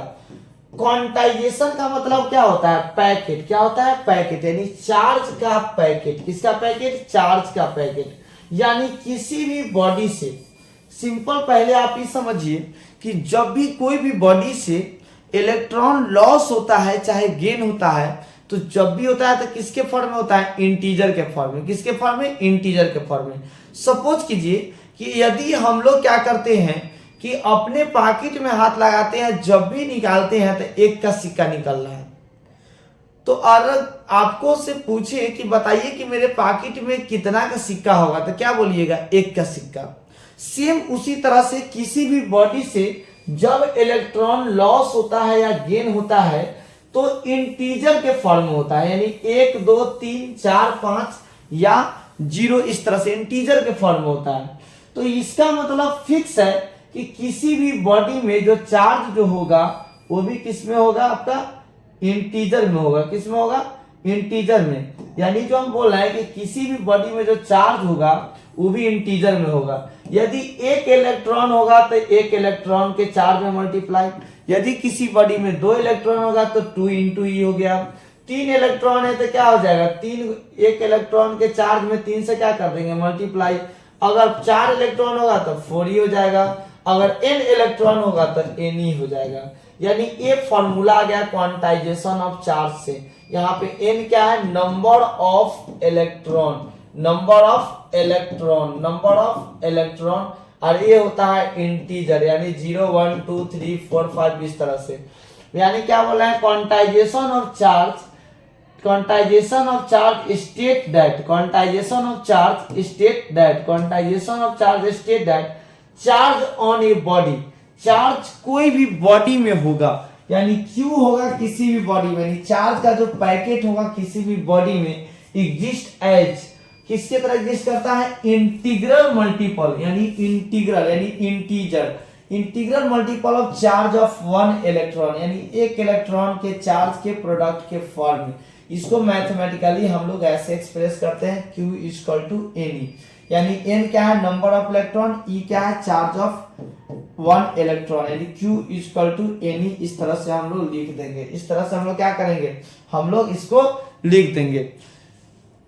[SPEAKER 1] क्वांटाइजेशन का मतलब क्या होता है, पैकेट। क्या होता है, पैकेट, यानी चार्ज का पैकेट। किसका पैकेट, चार्ज का पैकेट। यानी किसी भी बॉडी से, सिंपल पहले आप ही समझिए कि जब भी कोई भी बॉडी से इलेक्ट्रॉन लॉस होता है चाहे गेन होता है, तो जब भी होता है तो किसके फॉर्म में होता है, इंटीजर के फॉर्म में। किसके फॉर्म में, इंटीजर के फॉर्म में। सपोज कीजिए कि यदि हम लोग क्या करते हैं कि अपने पॉकेट में हाथ लगाते हैं, जब भी निकालते हैं तो 1 का सिक्का निकल रहा है, तो अगर आपको से पूछे कि बताइए कि मेरे पॉकेट में कितना का सिक्का होगा, तो क्या बोलिएगा, 1 का सिक्का। सेम उसी तरह से किसी भी बॉडी से जब इलेक्ट्रॉन लॉस होता है या गेन होता है तो इंटीजर के फॉर्म में होता है, यानी 1 2 3 4 5 या 0, इस तरह से इंटीजर के फॉर्म में होता है। तो इसका मतलब फिक्स है कि किसी भी बॉडी में जो चार्ज जो होगा वो भी किस में होगा, आपका इंटीजर में होगा। किस में होगा, इंटीजर में। यानी जो हम बोल रहे हैं कि किसी भी बॉडी में जो चार्ज होगा वो भी इंटीजर में होगा। यदि 1 इलेक्ट्रॉन होगा तो 1 इलेक्ट्रॉन के चार्ज में मल्टीप्लाई, यदि किसी बॉडी में 2 इलेक्ट्रॉन होगा तो 2 इंटू ई हो गया। 3 इलेक्ट्रॉन है तो क्या हो जाएगा, 1 इलेक्ट्रॉन के चार्ज में 3 से क्या कर देंगे, मल्टीप्लाई। अगर 4 इलेक्ट्रॉन होगा तो 4 ही हो जाएगा, अगर n इलेक्ट्रॉन होगा तो n ही हो जाएगा। यानी ये फॉर्मूला आ गया क्वांटाइजेशन ऑफ चार्ज से। यहाँ पे n क्या है, number of electron, number of electron, number of electron, और ये होता है इंटीजर, यानी 0 1 2 3 4 5 इस तरह से। यानी क्या बोला है, quantization of charge, quantization of charge state that, quantization of charge state that, quantization of charge state that charge on a body, charge कोई भी बॉडी में होगा, यानी Q होगा किसी भी बॉडी में, यानी चार्ज का जो पैकेट होगा किसी भी बॉडी में एग्जिस्ट एज, किसके तरह एग्जिस्ट करता है, इंटीग्रल मल्टीपल, यानी इंटीग्रल यानी integer, integral multiple of charge of 1 electron, यानी 1 इलेक्ट्रॉन के चार्ज के प्रोडक्ट के फॉर्म में। इसको मैथमेटिकली हम लोग ऐसे एक्सप्रेस करते हैं, Q इक्वल टू एन, यानी n क्या है, नंबर ऑफ इलेक्ट्रॉन, E क्या है, चार्ज ऑफ 1 इलेक्ट्रॉन, यानी Q इक्वल टू एन। इस तरह से हम लोग लिख देंगे, इस तरह से हम लोग क्या करेंगे, हम लोग इसको लिख देंगे।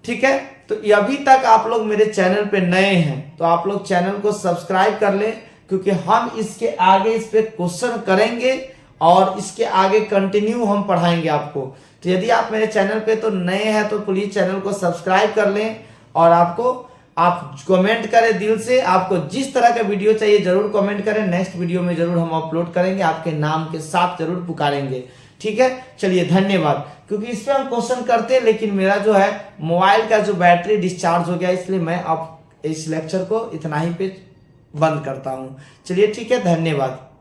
[SPEAKER 1] ठीक है, तो अभी तक आप लोग मेरे चैनल पे नए हैं तो आप लोग चैनल को सब्सक्राइब कर लें, क्योंकि हम इसके आगे इस पे क्वेश्चन करेंगे और इसके आगे कंटिन्यू हम पढ़ाएंगे आपको। तो यदि आप मेरे चैनल पे तो नए हैं तो प्लीज चैनल को सब्सक्राइब कर लें और आपको आप कमेंट करें दिल से, आपको जिस तरह का वीडियो चाहिए जरूर कमेंट करें, नेक्स्ट वीडियो में जरूर हम अपलोड करेंगे, आपके नाम के साथ जरूर पुकारेंगे। ठीक है, चलिए धन्यवाद। क्योंकि इस पे हम क्वेश्चन करते हैं, लेकिन मेरा जो है मोबाइल का जो बैटरी डिस्चार्ज हो गया, इसलिए मैं अब इस लेक्चर को इतना ही पे बंद करता हूँ। चलिए ठीक है, धन्यवाद।